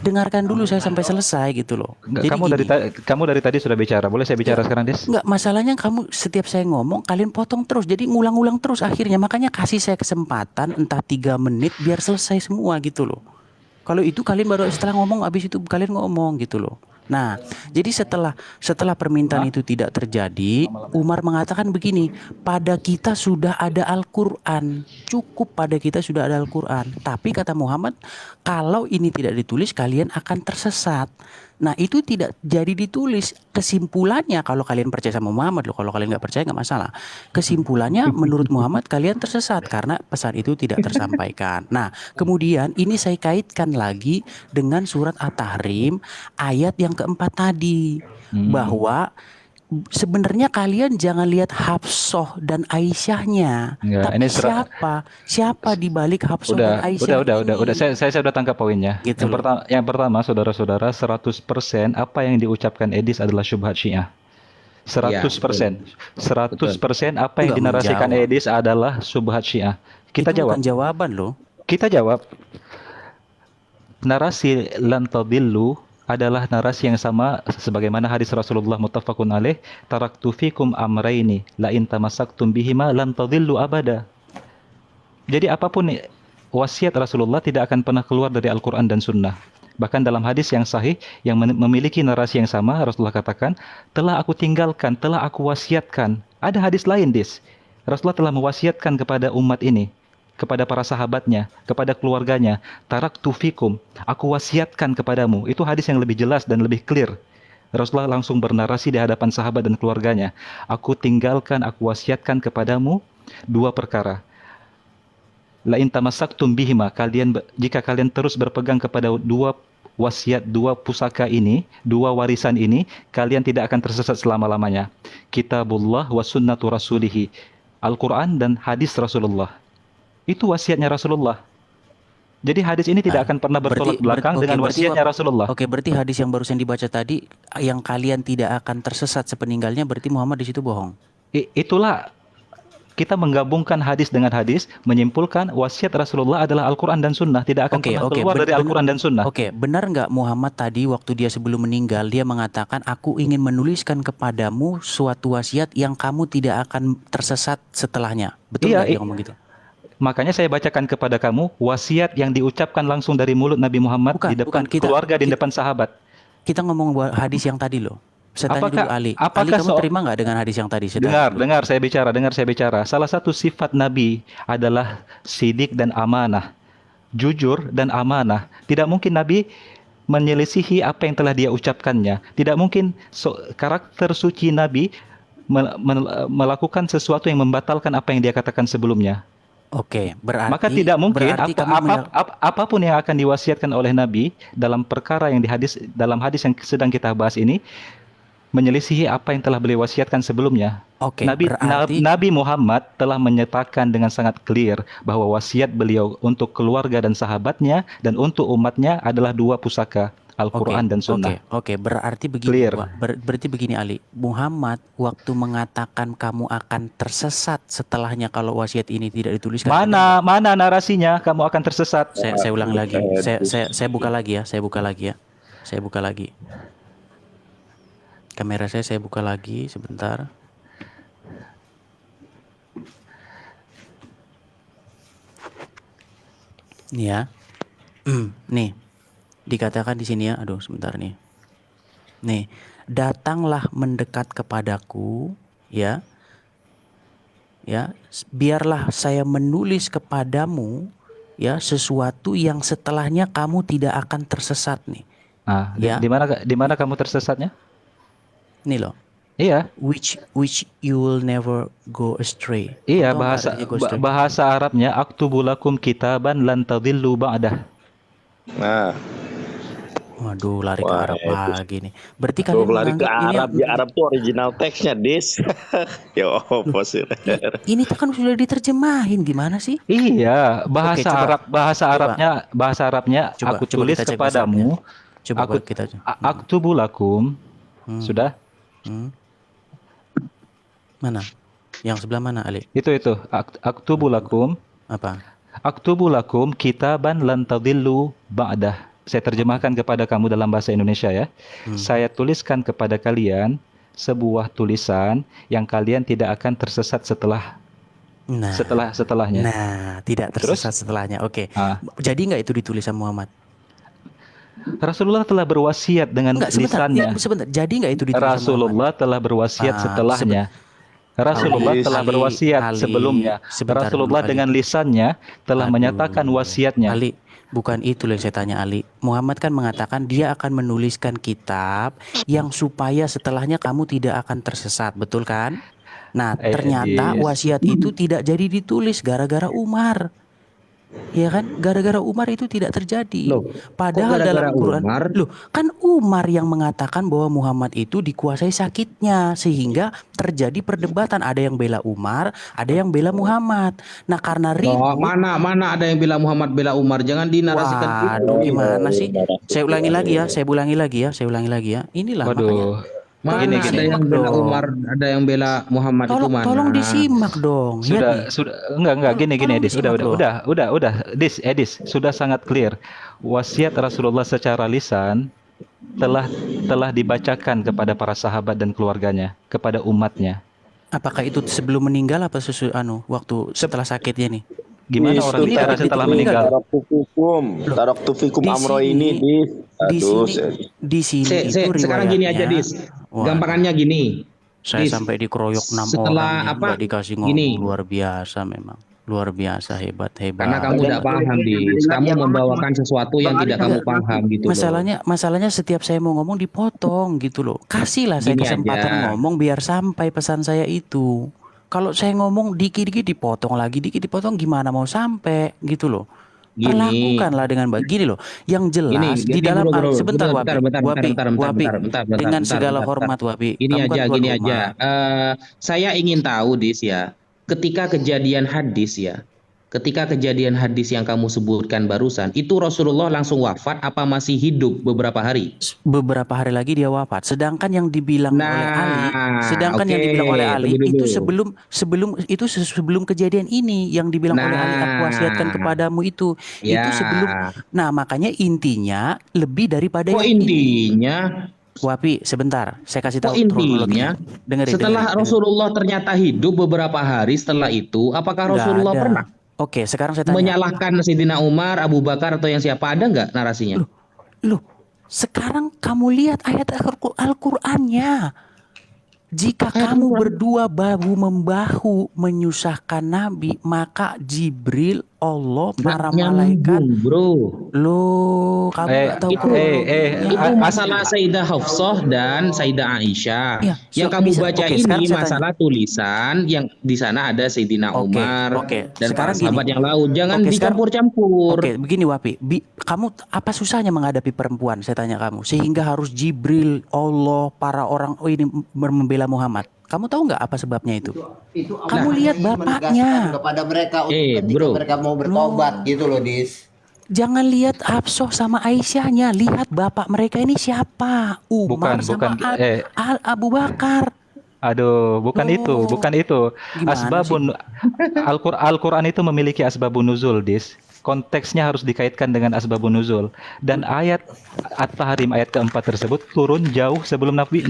dengarkan dulu saya sampai selesai gitu loh. Enggak, Jadi gini, kamu dari tadi sudah bicara. Boleh saya bicara sekarang, Des? enggak, masalahnya kamu setiap saya ngomong kalian potong terus. Jadi ngulang-ulang terus akhirnya. Makanya kasih saya kesempatan entah 3 menit biar selesai semua gitu loh. Kalau itu kalian baru setelah ngomong habis itu kalian ngomong gitu loh. Nah, jadi setelah permintaan itu tidak terjadi, Umar mengatakan begini, pada kita sudah ada Al-Qur'an. Cukup pada kita sudah ada Al-Qur'an. Tapi kata Muhammad, kalau ini tidak ditulis kalian akan tersesat. Nah, itu tidak jadi ditulis. Kesimpulannya kalau kalian percaya sama Muhammad loh, kalau kalian nggak percaya nggak masalah. Kesimpulannya menurut Muhammad kalian tersesat karena pesan itu tidak tersampaikan. Nah, kemudian ini saya kaitkan lagi dengan surat At-Tahrim ayat yang keempat tadi, bahwa sebenarnya kalian jangan lihat Hafsah dan Aisyahnya, Enggak, tapi ini siapa di balik Hafsah dan Aisyah udah. ini? Saya sudah tangkap poinnya. Gitu loh. Yang pertama, saudara-saudara, 100% apa yang diucapkan Edis adalah syubhat Syiah. 100%. 100% apa yang Enggak dinarasikan menjawab. Edis adalah syubhat Syiah. Kita Itu jawab. bukan jawaban loh. Kita jawab. Narasi lan tadillu adalah narasi yang sama sebagaimana hadis Rasulullah muttafaqun alaih, taraktu fikum amraini la in tamassaktum bihima lan tadillu abada. Jadi apapun wasiat Rasulullah tidak akan pernah keluar dari Al-Qur'an dan Sunnah. Bahkan dalam hadis yang sahih yang memiliki narasi yang sama, Rasulullah katakan, telah aku tinggalkan, telah aku wasiatkan. Ada hadis lain, Dis. Rasulullah telah mewasiatkan kepada umat ini, kepada para sahabatnya, kepada keluarganya, taraktu fikum, aku wasiatkan kepadamu. Itu hadis yang lebih jelas dan lebih clear. Rasulullah langsung bernarasi di hadapan sahabat dan keluarganya. Aku tinggalkan, aku wasiatkan kepadamu 2 perkara. La in tamassaktum bihima, jika kalian terus berpegang kepada 2 wasiat, 2 pusaka ini, 2 warisan ini, kalian tidak akan tersesat selama-lamanya. Kitabullah wa sunnatu rasulihi, Al-Quran dan hadis Rasulullah. Itu wasiatnya Rasulullah. Jadi hadis ini tidak akan pernah bertolak belakang dengan wasiatnya Rasulullah. Oke, berarti hadis yang barusan dibaca tadi, yang kalian tidak akan tersesat sepeninggalnya, berarti Muhammad di situ bohong. Itulah kita menggabungkan hadis dengan hadis, menyimpulkan wasiat Rasulullah adalah Al-Quran dan Sunnah, tidak akan pernah keluar dari Al-Quran dan Sunnah. Oke, benar nggak Muhammad tadi waktu dia sebelum meninggal, dia mengatakan, aku ingin menuliskan kepadamu suatu wasiat yang kamu tidak akan tersesat setelahnya. Betul nggak dia ngomong gitu? Makanya saya bacakan kepada kamu wasiat yang diucapkan langsung dari mulut Nabi Muhammad di depan keluarga, di depan sahabat. Kita ngomong hadis yang tadi loh. Saya tanya dulu Ali. Ali, kamu terima nggak dengan hadis yang tadi? Dengar saya bicara. Salah satu sifat Nabi adalah sidik dan amanah, jujur dan amanah. Tidak mungkin Nabi menyelisihi apa yang telah dia ucapkannya. Tidak mungkin karakter suci Nabi melakukan sesuatu yang membatalkan apa yang dia katakan sebelumnya. Oke, berarti maka tidak mungkin apapun yang akan diwasiatkan oleh Nabi dalam perkara yang dalam hadis yang sedang kita bahas ini menyelisihi apa yang telah beliau wasiatkan sebelumnya. Oke, Nabi Muhammad telah menyatakan dengan sangat clear bahwa wasiat beliau untuk keluarga dan sahabatnya dan untuk umatnya adalah 2 pusaka, Al-Quran dan Sunnah. Oke, berarti begini. Berarti begini Ali, Muhammad waktu mengatakan kamu akan tersesat setelahnya kalau wasiat ini tidak dituliskan. Mana narasinya kamu akan tersesat? Saya ulang lagi. Saya buka lagi ya. Saya buka lagi. Kamera saya buka lagi sebentar. Nih ya. Nih. Dikatakan di sini ya. Aduh, sebentar nih. Nih, datanglah mendekat kepadaku, ya. Ya, biarlah saya menulis kepadamu ya sesuatu yang setelahnya kamu tidak akan tersesat nih. Nah, ya. Di mana kamu tersesatnya? Nih loh. Iya. Which you will never go astray. Iya, bahasa Arabnya aktubu lakum kitaban lan tadillu ba'dah. Nah. Waduh, lari ke Arab lagi nih. Berarti kalian lari ke Arab, ini Arab tuh original teksnya, Dis. Ya apa sih? Ini kan sudah diterjemahin, gimana sih? Iya, bahasa Arabnya aku tulis kepadamu. Coba kita aktubu lakum. Sudah? Mana? Yang sebelah mana, Ali? Itu aktubu lakum Apa? aktubu lakum kitaban lan tadillu ba'dah. Saya terjemahkan kepada kamu dalam bahasa Indonesia ya. Saya tuliskan kepada kalian sebuah tulisan yang kalian tidak akan tersesat Nah, setelahnya. nah, tidak tersesat setelahnya. Oke. Ah, Jadi nggak itu ditulis sama Muhammad? Rasulullah telah berwasiat dengan Enggak, sebentar. lisannya. Ya, sebentar. Jadi nggak itu ditulis sama Muhammad? Rasulullah telah berwasiat Ah, setelahnya. Rasulullah Ali, telah Ali, berwasiat Ali, sebelumnya. sebentar Rasulullah dulu, Ali. dengan lisannya telah Aduh. menyatakan wasiatnya. Ali, bukan itu yang saya tanya, Ali. Muhammad kan mengatakan dia akan menuliskan kitab yang supaya setelahnya kamu tidak akan tersesat, betul kan? Nah, ternyata Yes. wasiat itu tidak jadi ditulis gara-gara Umar. Ya kan? Gara-gara Umar itu tidak terjadi. Loh, Padahal gara-gara dalam Quran, Umar? loh, kan Umar yang mengatakan bahwa Muhammad itu dikuasai sakitnya sehingga terjadi perdebatan. Ada yang bela Umar, ada yang bela Muhammad. Nah, karena Oh, ribut. mana ada yang bilang Muhammad bela Umar? Jangan dinarasikan gitu. Waduh, gimana sih? Saya ulangi lagi ya. Inilah makanya. Waduh. Mana Gini, ada gini. yang bela dong. Umar, ada yang bela Muhammad itu Tolong, mana? tolong disimak dong. Ya, Sudah enggak gini Tolong Edis. disimak dong. Udah. Edis, sudah sangat clear. Wasiat Rasulullah secara lisan telah dibacakan kepada para sahabat dan keluarganya, kepada umatnya. Apakah itu sebelum meninggal apa waktu setelah sakitnya nih? Gimana Itu orang ini bicara dapat setelah meninggal. meninggal? Taroktu fikum Di amro sini- ini di aduh, sini di sini itu Sekarang gini aja, riwayatnya. Dis. Wah, Gampangannya gini. saya Dis, sampai dikeroyok 6 setelah orang yang apa? nggak dikasih ngomong. Gini. Luar biasa memang. Luar biasa, hebat. Karena kamu tidak paham, Dis. Kamu membawakan sesuatu yang tidak kamu paham gitu loh. Masalahnya setiap saya mau ngomong dipotong gitu loh. Kasihlah saya Gini kesempatan aja. ngomong biar sampai pesan saya itu. Kalau saya ngomong dikit-dikit dipotong lagi, dikit dipotong, gimana mau sampai gitu loh. Gini. Perlakukanlah dengan baik. Gini loh, yang jelas di dalam bro, sebentar bentar, Wapi, dengan segala bentar. hormat Wapi. Gini kamu kan aja, tuan gini rumah. aja. Saya ingin tahu, Dis ya. Ketika kejadian hadis yang kamu sebutkan barusan, itu Rasulullah langsung wafat apa masih hidup beberapa hari? Beberapa hari lagi dia wafat. Sedangkan yang dibilang oleh Ali, tunggu itu dulu. sebelum kejadian ini yang dibilang oleh Ali, aku wasiatkan kepadamu itu. Ya. Itu sebelum. Nah, makanya intinya lebih daripada Kok yang ini. intinya? Wapi, sebentar, saya kasih Kok tahu kronologi. intinya? Dengerin, Setelah dengerin. Rasulullah ternyata hidup beberapa hari setelah itu, apakah Nggak Rasulullah ada. pernah Oke, sekarang saya tanya. menyalahkan Sayyidina Umar, Abu Bakar atau yang siapa? Ada nggak narasinya? Loh, sekarang kamu lihat ayat Al-Qur'annya. Jika kamu berdua bahu-membahu menyusahkan Nabi, maka Jibril, Allah, para malaikat. Nyambung, bro. Loh, kamu nggak tahu Itu masalah Sayyidah Hafsah dan Sayyidah Aisyah. Ya, Yang kamu baca oke, sekarang ini saya masalah tulisan yang di sana ada Sayyidina Oke, Umar oke. dan para Sekarang gini. sahabat yang lain. Jangan Oke, dicampur-campur. Oke, begini Wapi. Kamu apa susahnya menghadapi perempuan? Saya tanya kamu. Sehingga harus Jibril, Allah, para orang ini membela Muhammad. Kamu tahu nggak apa sebabnya itu? Kamu lihat bapaknya. kepada mereka untuk ketika bro. mereka mau bertobat gitu loh, Dis. Jangan lihat Hafsah sama Aisyahnya, lihat bapak mereka ini siapa? Umar sama Abu Bakar. Aduh, bukan itu. Gimana Asbabun Al-Qur'an itu memiliki asbabun nuzul, Dis. Konteksnya harus dikaitkan dengan asbabun nuzul. Dan ayat At-Tahrim ayat keempat tersebut turun jauh sebelum Nabi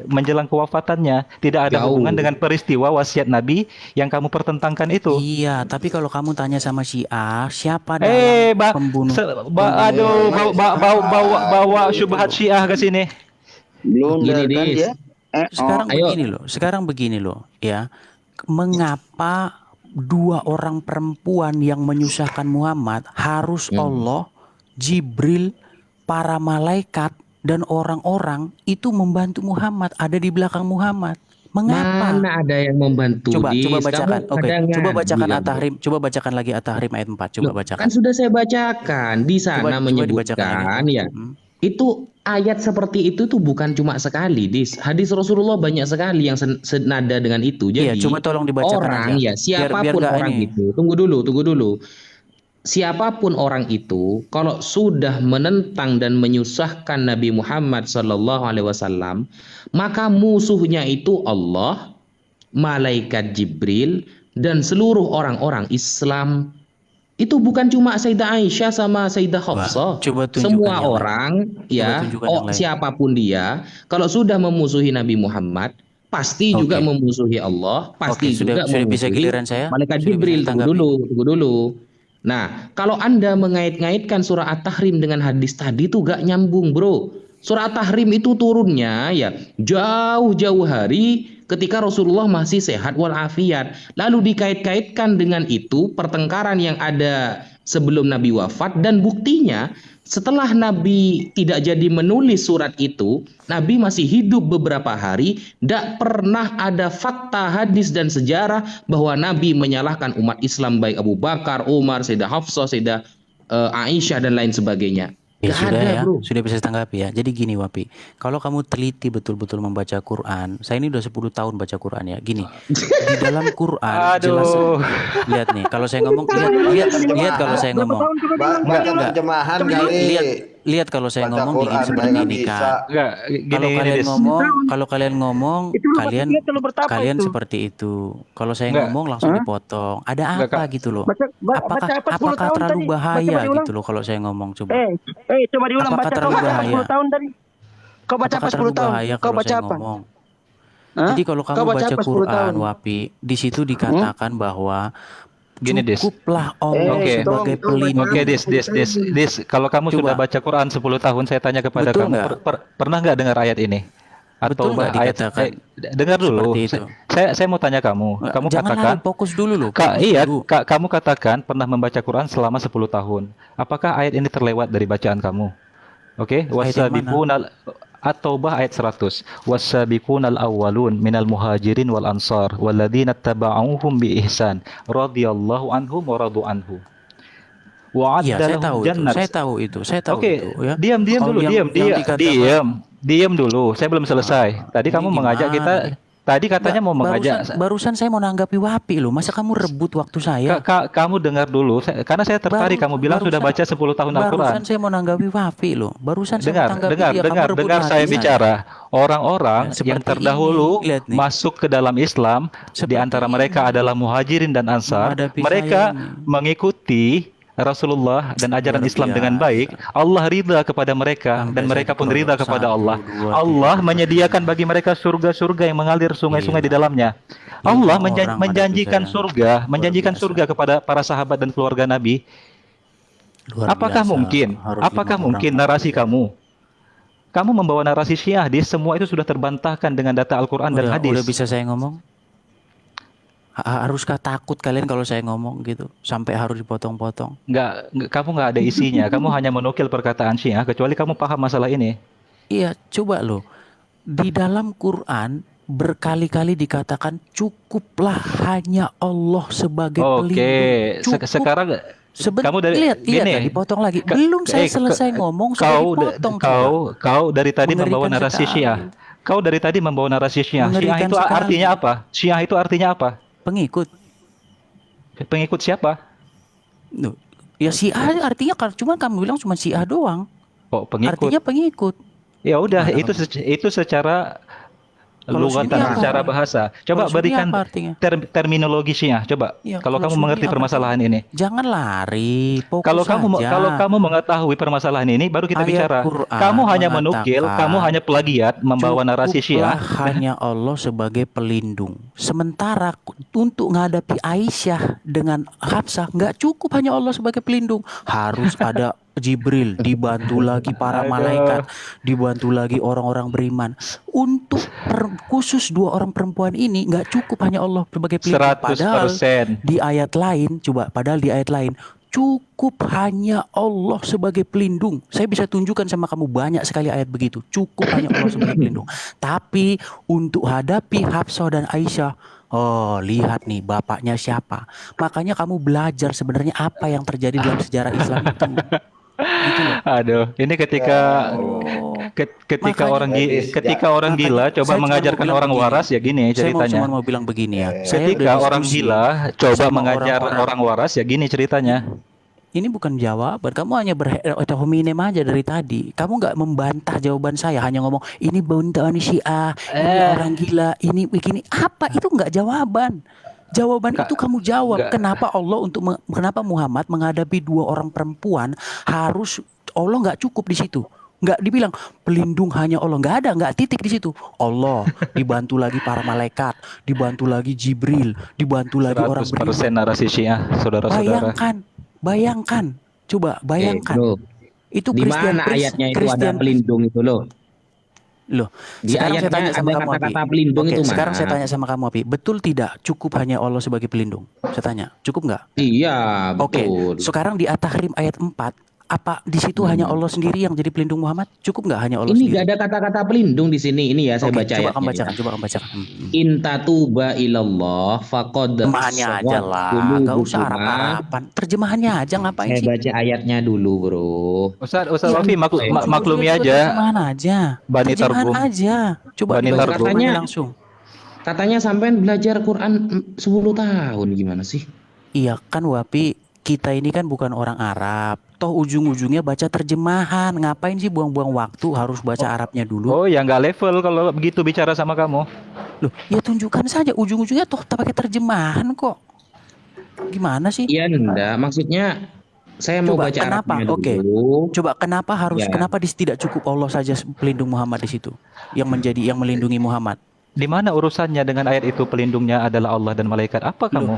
menjelang kewafatannya. Tidak ada hubungan dengan peristiwa wasiat Nabi yang kamu pertentangkan itu. Iya, tapi kalau kamu tanya sama Syiah, siapa dalam pembunuh? Bawa syubhat Syiah ke sini. Gini, Dis. Sekarang begini loh, ya. Mengapa dua orang perempuan yang menyusahkan Muhammad harus Allah, Jibril, para malaikat dan orang-orang itu membantu Muhammad, ada di belakang Muhammad? Mengapa? Mana ada yang membantu? Coba bacakan. Oke. Coba bacakan At-Tahrim. Coba bacakan lagi At-Tahrim ayat 4. Coba bacakan. Kan sudah saya bacakan. Di sana Coba menyebutkan ya. Itu ayat seperti itu tuh bukan cuma sekali, Dis. Hadis Rasulullah banyak sekali yang senada dengan itu. Jadi coba tolong dibacakan orang aja. ya, siapapun biar orang itu. Tunggu dulu. Siapapun orang itu kalau sudah menentang dan menyusahkan Nabi Muhammad SAW, maka musuhnya itu Allah, malaikat Jibril, dan seluruh orang-orang Islam. Itu bukan cuma Sayyidah Aisyah sama Sayyidah Hafsah. Coba tunjukkan Semua yang lain. orang, Coba ya, tunjukkan yang lain. siapapun dia, kalau sudah memusuhi Nabi Muhammad, pasti juga Oke. memusuhi Allah, pasti Oke, sudah juga bisa memusuhi giliran saya? malaikat Sudah bisa Jibril. ditanggapi? Tunggu dulu. Nah, kalau Anda mengait-ngaitkan surah At-Tahrim dengan hadis tadi itu gak nyambung, bro. Surah At-Tahrim itu turunnya ya jauh-jauh hari ketika Rasulullah masih sehat walafiat. Lalu dikait-kaitkan dengan itu pertengkaran yang ada sebelum Nabi wafat, dan buktinya setelah Nabi tidak jadi menulis surat itu, Nabi masih hidup beberapa hari, tidak pernah ada fakta, hadis, dan sejarah bahwa Nabi menyalahkan umat Islam baik Abu Bakar, Umar, Sayyidah Hafsah, Sayyidah Aisyah, dan lain sebagainya. Ya Gak sudah ada, ya, bro. sudah bisa tanggapi ya. Jadi gini Wapi, kalau kamu teliti betul-betul membaca Quran, saya ini udah 10 tahun baca Quran ya. Gini, di dalam Quran jelas, Aduh. lihat nih, kalau saya ngomong, lihat kalau saya ngomong, Baca enggak. terjemahan lihat kalau saya Baca ngomong Quran, seperti nggak ini bisa. Kak. Enggak, Kalau gini kalian Dis. ngomong, kalian bertapa kalian itu. seperti itu. Kalau saya Enggak. ngomong langsung dipotong. Ada Enggak, apa Kak. gitu loh? Baca apa 10 Apakah tahun terlalu tadi? bahaya Coba diulang. gitu loh kalau saya ngomong coba? Coba diulang. Apakah Baca, kau terlalu baca apa bahaya? 10 tahun tadi? Kau baca apa Apakah 10 terlalu tahun? bahaya Kau kalau baca saya apa? ngomong? Hah? Jadi kalau kamu Kau baca baca apa 10 Quran, tahun? Wapi, di situ dikatakan bahwa Gini, Dis. cukuplah Allah Oke. sebagai pelindung. Oke, Dis, kalau kamu Coba. sudah baca Quran 10 tahun, saya tanya kepada Betul kamu, nggak? pernah nggak dengar ayat ini? Betul nggak ayat dikatakan dengar dulu. seperti itu? Saya mau tanya kamu. Kamu Jangan katakan, lari, fokus dulu loh. Iya, Dulu. kamu katakan pernah membaca Quran selama 10 tahun. Apakah ayat ini terlewat dari bacaan kamu? Oke, Ayat yang mana? wasabiqunal At-Taubah ayat 100. Wasabiqunal awwalun minal muhajirin wal ansar walladzina tabauhum bi ihsan radhiyallahu anhum wa radu anhu. Iya, saya tahu itu. jannat. Saya tahu itu. Saya tahu Oke, itu ya. diam Kalau dulu, yang dikatakan- diam dulu. Saya belum selesai. Tadi Ini kamu mengajak gimana kita. nih? Tadi katanya mau mengajak. Barusan saya mau nanggapi Wapi loh. Masa kamu rebut waktu saya? Kamu dengar dulu, karena saya tertarik. Kamu bilang sudah baca 10 tahun Al-Quran. Barusan saya mau nanggapi Wapi loh. Barusan saya mau tanggapi dia. Kamu rebut dengar hati saya bicara. Orang-orang Ya, seperti yang terdahulu ini. Lihat nih. masuk ke dalam Islam, di Seperti antara mereka adalah muhajirin dan ansar. Menghadapi Mereka saya ini. mengikuti Rasulullah dan ajaran Luar Islam dengan biasa. baik. Allah ridha kepada mereka Sampai dan mereka saya pun ridha diperoleh kepada 1, Allah. 2, 3. Allah menyediakan bagi mereka surga-surga yang mengalir sungai-sungai di dalamnya. Allah Lima orang menjanjikan menghadapi saya. surga, menjanjikan biasa. surga kepada para sahabat dan keluarga Nabi. Luar Apakah biasa. mungkin? Harus Apakah 5 mungkin orang narasi kamu? Kamu membawa narasi Syiah, semua itu sudah terbantahkan dengan data Al-Quran dan hadis. Udah bisa saya ngomong? Haruskah takut kalian kalau saya ngomong gitu sampai harus dipotong-potong? Kamu nggak ada isinya. Kamu hanya menukil perkataan Syiah, kecuali kamu paham masalah ini. Iya, coba loh. Di dalam Quran berkali-kali dikatakan cukuplah hanya Allah sebagai Oke, pelindung. Cukup. sekarang kamu dari lihat gini, ya, dipotong lagi. Belum saya selesai ngomong sudah dipotong. Kau dari tadi membawa Mengerikan narasi sekali. Syiah. Kau dari tadi membawa narasi Syiah. Syiah Mengerikan itu sekali. artinya apa? Syiah itu artinya apa? Pengikut. Pengikut siapa? Nuh, ya Syiah artinya cuma kamu bilang cuma Syiah doang. Oh, pengikut. Artinya pengikut. Ya udah, Mana itu secara Kalau lugatan, sunni apa? secara bahasa. Coba Kalau sunni berikan apa artinya? terminologi Syiah. Coba, Ya, kalau kalau kamu sunni mengerti apa permasalahan ini. Jangan lari, fokus Kalau saja. kamu mengetahui permasalahan ini, baru kita Ayat bicara. Quran Kamu hanya menukil, mengatakan, kamu hanya plagiat, membawa narasi Syiah. Cukuplah hanya Allah sebagai pelindung. Sementara untuk menghadapi Aisyah dengan Hafsah nggak cukup hanya Allah sebagai pelindung. Harus ada Jibril, dibantu lagi para malaikat, dibantu lagi orang-orang beriman. Untuk khusus 2 orang perempuan ini nggak cukup hanya Allah sebagai pelindung. Padahal 100%. di ayat lain, padahal di ayat lain cukup hanya Allah sebagai pelindung. Saya bisa tunjukkan sama kamu banyak sekali ayat begitu. Cukup hanya Allah sebagai pelindung. Tapi untuk hadapi Hafsah dan Aisyah, oh lihat nih bapaknya siapa. Makanya kamu belajar sebenarnya apa yang terjadi dalam sejarah Islam itu. Gitu loh. Aduh, ini ketika Makanya- ketika orang gila Makanya coba saya cuma mengajarkan mau bilang orang begini. waras ya gini Saya ceritanya. cuma mau bilang begini ya. Saya Ketika udah orang diskusi gila coba sama mengajar orang-orang. orang waras ya gini ceritanya. Ini bukan jawaban. Kamu hanya hominem aja dari tadi. Kamu nggak membantah jawaban saya. Hanya ngomong ini bantahan Syiah, ini orang gila, ini begini. Apa itu nggak jawaban? Jawaban itu kamu jawab. Kenapa kenapa Muhammad menghadapi 2 orang perempuan harus Allah nggak cukup di situ? Nggak dibilang pelindung hanya Allah. Nggak ada, nggak titik di situ. Allah dibantu lagi para malaikat, dibantu lagi Jibril, dibantu lagi orang 100% beriman. narasi Syiah, saudara-saudara. Bayangkan, coba bayangkan. Bro, Itu di mana ayatnya itu ada pelindung itu loh? Loh, Di sekarang saya ayatnya tanya sama ada kamu, Abi. kata-kata pelindung Oke, itu sekarang mana? saya tanya sama kamu, Abi. Betul tidak cukup hanya Allah sebagai pelindung? Saya tanya, cukup nggak? Iya, Oke, betul. sekarang di At-Tahrim ayat 4, apa di situ hanya Allah sendiri yang jadi pelindung Muhammad? Cukup nggak hanya Allah Ini sendiri? gak ada kata-kata pelindung di sini. Ini ya saya Oke, baca coba kamu ayatnya bacakan, ya. coba kamu bacakan. Intatuba ilallah faqad Terjemahannya aja lah, nggak usah Arab-Araban. Terjemahannya aja ngapain Saya sih? baca ayatnya dulu, Bro. Ustaz Iya, Wafi maklumi coba aja. Terjemahan aja. Bani Terjemahan Targum. aja. Coba Bani dibaca Targum. terjemahannya Katanya- langsung. Katanya sampean belajar Quran 10 tahun gimana sih? Iya kan Wapi, kita ini kan bukan orang Arab. Toh ujung-ujungnya baca terjemahan. Ngapain sih buang-buang waktu harus baca Arabnya dulu? Oh ya nggak level kalau begitu bicara sama kamu. Loh, ya tunjukkan saja ujung-ujungnya toh pakai terjemahan kok. Gimana sih? Iya, enggak. Maksudnya saya mau Coba baca kenapa? Arabnya Oke. dulu. Coba kenapa Ya. tidak cukup Allah saja pelindung Muhammad di situ yang melindungi Muhammad? Di mana urusannya dengan ayat itu pelindungnya adalah Allah dan malaikat? Apa kamu?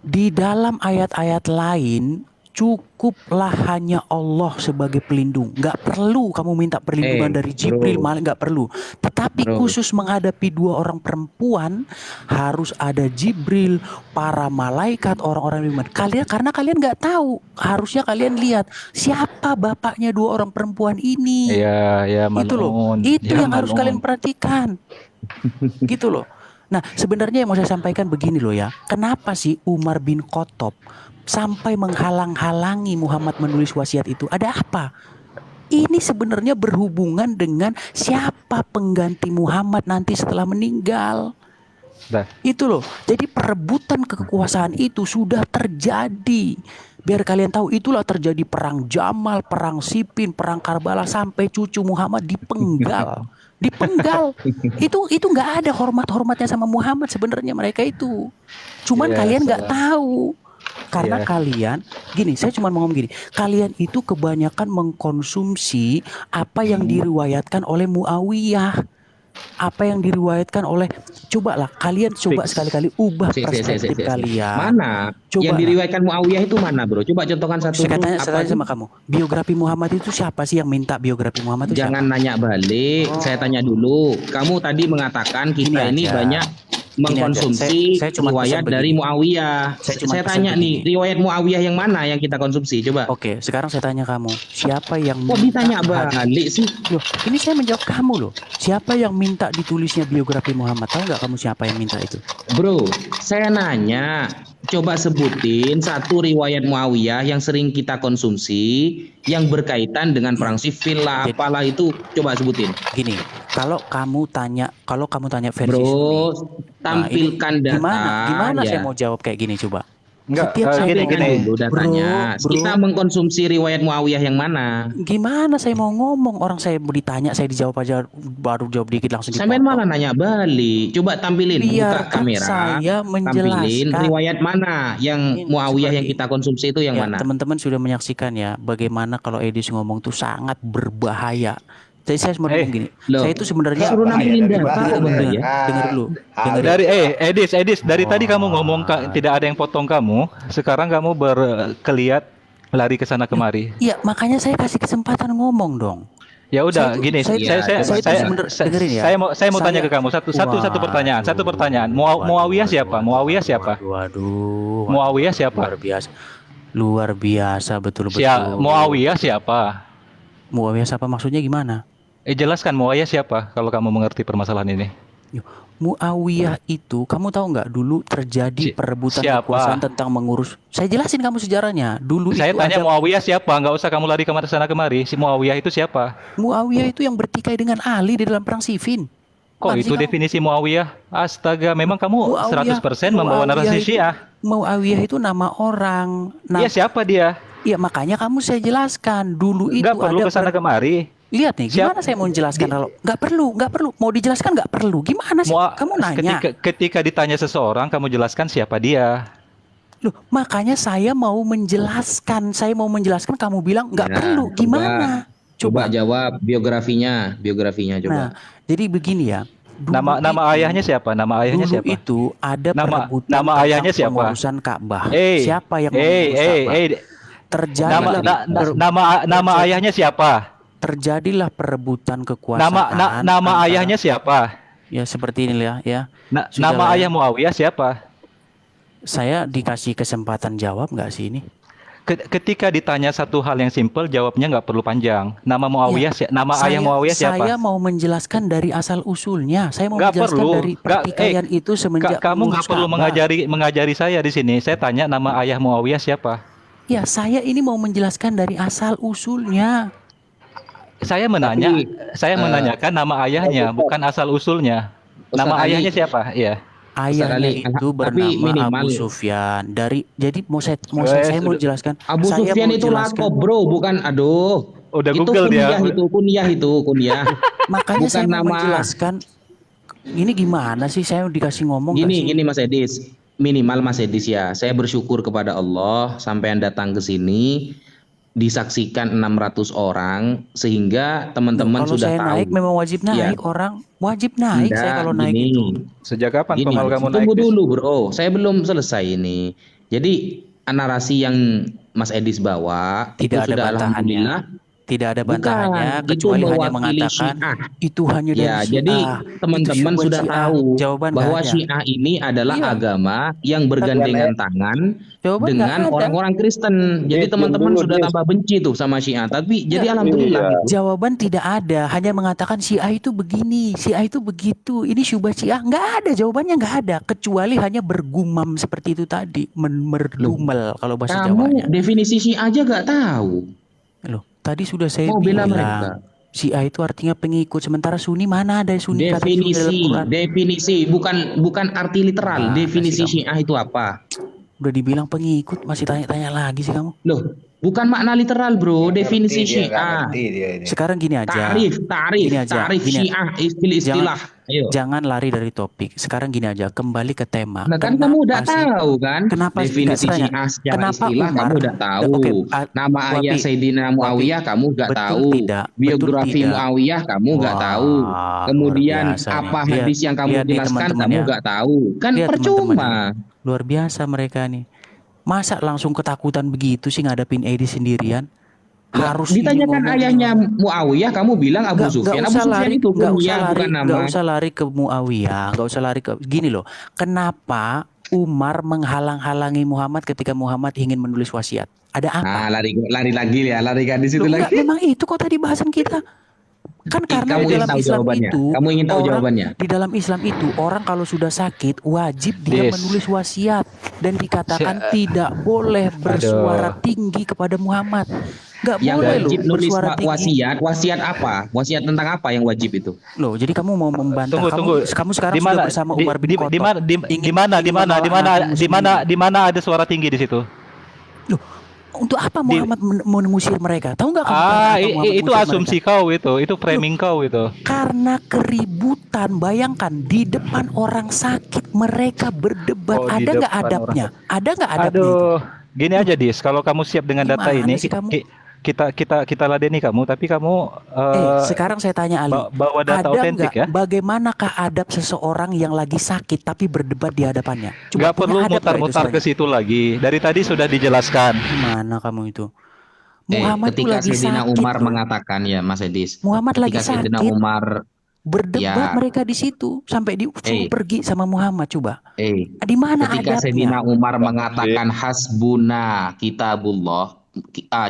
Di dalam ayat-ayat lain cukuplah hanya Allah sebagai pelindung. Nggak perlu kamu minta perlindungan dari Jibril, malah nggak perlu. Tetapi khusus menghadapi 2 orang perempuan harus ada Jibril, para malaikat, orang-orang beriman. Karena kalian nggak tahu. Harusnya kalian lihat siapa bapaknya 2 orang perempuan ini. Ya, ya Itu loh. malun. Itu Ya, yang harus malun. kalian perhatikan. Gitu loh. Nah, sebenarnya yang mau saya sampaikan begini loh ya. Kenapa sih Umar bin Khattab sampai menghalang-halangi Muhammad menulis wasiat itu? Ada apa? Ini sebenarnya berhubungan dengan siapa pengganti Muhammad nanti setelah meninggal. Dah. Itu loh. Jadi perebutan kekuasaan itu sudah terjadi. Biar kalian tahu, itulah terjadi perang Jamal, perang Siffin, perang Karbala sampai cucu Muhammad dipenggal. Itu nggak ada hormatnya sama Muhammad sebenarnya mereka itu. Cuman Ya, kalian nggak salah. tahu. Karena Ya. kalian gini, saya cuma mau ngomong gini. Kalian itu kebanyakan mengkonsumsi apa yang diriwayatkan oleh Muawiyah. Apa yang diriwayatkan oleh, cobalah kalian coba sekali-kali ubah perspektif kalian. Mana? Coba Yang lah. diriwayatkan Muawiyah itu mana, Bro? Coba contohkan satu. Saya dulu. tanya sama kamu, biografi Muhammad itu siapa sih yang minta biografi Muhammad itu Jangan nanya balik, saya tanya dulu. Kamu tadi mengatakan kita Gini ini aja. banyak mengkonsumsi Saya cuma riwayat pesan dari begini. Muawiyah. Saya cuma Saya pesan tanya nih, begini. riwayat Muawiyah yang mana yang kita konsumsi? Coba. Oke, sekarang saya tanya kamu, siapa yang Kok ditanya balik sih? Loh, ini saya menjawab kamu loh. Siapa yang minta ditulisnya biografi Muhammad? Tahu nggak kamu siapa yang minta itu? Bro, saya nanya, coba sebutin satu riwayat Muawiyah yang sering kita konsumsi yang berkaitan dengan perang Siffin lah, Jadi- apalah itu, coba sebutin. Gini, kalau kamu tanya versi Bro, Sunni, tampilkan nah, ini data. gimana ya. saya mau jawab kayak gini coba? Enggak, Setiap saya gini, Tampilkan gini. dulu datanya. Bro. Kita mengkonsumsi riwayat Muawiyah yang mana? Gimana saya mau ngomong, orang saya mau ditanya, saya dijawab aja baru jawab dikit langsung Sampai dipotong. malah nanya balik. Coba tampilin, buka Biarkan kamera. saya Tampilin menjelaskan. riwayat mana yang Ini Muawiyah yang sebagai- kita konsumsi itu yang Ya, mana? teman-teman sudah menyaksikan ya bagaimana kalau Edis ngomong tuh sangat berbahaya. Jadi saya cuma ngomong gini, loh, saya itu sebenarnya suruh nampilin data, dengar ya. dulu, dengar Dari Edis, dari tadi kamu ngomong tidak ada yang potong kamu. Sekarang kamu berkeliat lari ke sana kemari. Iya, makanya saya kasih kesempatan ngomong dong. Ya udah, Saya- gini, saya- dengerin ya. saya mau tanya Saya- ke kamu satu pertanyaan. Muawiyah siapa? Waduh, Muawiyah siapa? luar biasa betul-betul. Muawiyah siapa? Muawiyah siapa maksudnya gimana? Jelaskan Muawiyah siapa kalau kamu mengerti permasalahan ini. Muawiyah itu, kamu tahu nggak dulu terjadi perebutan siapa? kekuasaan tentang mengurus. Saya jelasin kamu sejarahnya. Dulu Saya itu tanya ada Muawiyah siapa, nggak usah kamu lari kemana sana kemari. Si Muawiyah itu siapa? Muawiyah itu yang bertikai dengan Ali di dalam perang Siffin. Kok Apaan itu sih kamu? definisi Muawiyah? Astaga, memang kamu Muawiyah- 100% membawa narasi Muawiyah itu- Syiah. Muawiyah itu nama orang. Iya, siapa dia? Iya, makanya kamu saya jelaskan dulu itu Nggak perlu ada kesana kemari. Lihat nih, gimana saya mau menjelaskan kalau nggak perlu, mau dijelaskan nggak perlu. Gimana sih? Kamu nanya. Ketika ditanya seseorang, kamu jelaskan siapa dia. Loh, makanya saya mau menjelaskan, kamu bilang nggak perlu. Gimana? Coba jawab biografinya coba. Nah, jadi begini ya. Nama ayahnya siapa? Nama ayahnya Dulu siapa? itu ada perebutan nama ayahnya siapa? pengurusan Ka'bah. Siapa yang mengurus Ka'bah? Terjadilah nama ayahnya siapa? Terjadilah perebutan kekuasaan. Nama ayahnya siapa? Ya seperti ini ya. Nama ayah Muawiyah siapa? Saya dikasih kesempatan jawab nggak sih ini? Ketika ditanya satu hal yang simpel, jawabnya nggak perlu panjang. Nama Muawiyah, ayah Muawiyah siapa? Saya mau menjelaskan dari asal usulnya. Saya mau nggak menjelaskan perlu. dari pertikaian itu semenjak kamu nggak perlu mengajari saya di sini. Saya tanya nama ayah Muawiyah siapa? Ya, saya ini mau menjelaskan dari asal usulnya. Saya menanyakan nama ayahnya, bukan asal usulnya. Nama ayahnya siapa? Iya. Ayahnya itu bernama Abu Sufyan. Jadi saya mau jelaskan. Abu Sufyan itu lakob, bro, bukan. Aduh. Udah itu Google dia. Kunyah. Makanya bukan saya mau nama. menjelaskan. Ini gimana sih saya dikasih ngomong? Gini Mas Edis. Minimal Mas Edis ya. Saya bersyukur kepada Allah sampai Anda datang ke sini disaksikan 600 orang sehingga teman-teman sudah tahu. Kalau saya naik memang wajib naik orang. Wajib naik saya kalau naik itu. Sejak kapan Pemal kamu naik? Tunggu dulu bro, saya belum selesai ini. Jadi narasi yang Mas Edis bawa tidak itu ada sudah alhamdulillah. Tidak ada bantahannya kecuali hanya mengatakan itu hanya dari Syiah. Jadi teman-teman sudah tahu bahwa Syiah ini adalah agama yang bergandengan tangan dengan orang-orang Kristen. Jadi teman-teman sudah tambah benci tuh sama Syiah. Tapi jadi alhamdulillah. Jawaban tidak ada, hanya mengatakan Syiah itu begini, Syiah itu begitu. Ini syubhat Syiah, nggak ada jawabannya, nggak ada. Kecuali hanya bergumam seperti itu tadi, merdumel kalau bahasa Jawanya. Kamu definisi Syiah aja nggak tahu. Loh, tadi sudah saya bilang Syiah itu artinya pengikut, sementara Sunni mana ada Sunni? Definisi bukan arti literal. Definisi Syiah itu apa? Udah dibilang pengikut masih tanya-tanya lagi sih kamu. Loh, bukan makna literal bro, definisi Syiah. Sekarang gini aja. Tarif Syiah istilah. Ayo. Jangan lari dari topik. Sekarang gini aja, kembali ke tema. Nah, kan kamu udah tahu kan? Kenapa definisi Syiah secara istilah kamu udah tahu. Nama ayah Sayyidina Muawiyah kamu nggak tahu. Biografi Muawiyah kamu nggak tahu. Kemudian apa hadis yang kamu jelaskan kamu nggak tahu. Kan percuma. Luar biasa mereka nih. Masa langsung ketakutan begitu sih ngadepin Edi sendirian? Harus ditanyakan ayahnya Muawiyah, kamu bilang Abu Sufyan. Abu Sufyan itu kunyah bukan nama. Nggak usah lari ke Muawiyah, nggak usah lari ke gini loh. Kenapa Umar menghalang-halangi Muhammad ketika Muhammad ingin menulis wasiat? Ada apa? Lari lagi ya, lari kan di situ lagi. Memang itu kok tadi bahasan kita. Kan karena di dalam Islam itu, kamu ingin tahu jawabannya. Di dalam Islam itu orang kalau sudah sakit wajib dia menulis wasiat dan dikatakan tidak boleh bersuara tinggi kepada Muhammad. Gak yang boleh wajib loh nulis bersuara tinggi. Wasiat apa? Wasiat tentang apa yang wajib itu? Loh, jadi kamu mau membantah? Kamu sekarang dimana, sudah bersama Umar bin Khattab. Di mana ada suara tinggi di situ? Loh, untuk apa Muhammad mengusir mereka? Tahu nggak kamu? Itu asumsi mereka? Kau itu framing kau itu. Karena keributan, bayangkan di depan orang sakit mereka berdebat. Ada nggak adabnya? Ada nggak adabnya? Aduh, gini aja Dis, kalau kamu siap dengan data ini, kita ladeni kamu, tapi kamu sekarang saya tanya Ali, bawa data otentik ya. Bagaimanakah adab seseorang yang lagi sakit tapi berdebat di hadapannya? Gak perlu mutar-mutar ke situ lagi. Dari tadi sudah dijelaskan. Gimana kamu itu? Muhammad ketika lagi Sayyidina sakit, Umar mengatakan ya Mas Edis. Muhammad lagi sakit. Sayyidina Umar berdebat mereka di situ sampai disuruh pergi sama Muhammad. Coba. Di mana ketika adabnya? Sayyidina Umar mengatakan hasbuna kitabullah,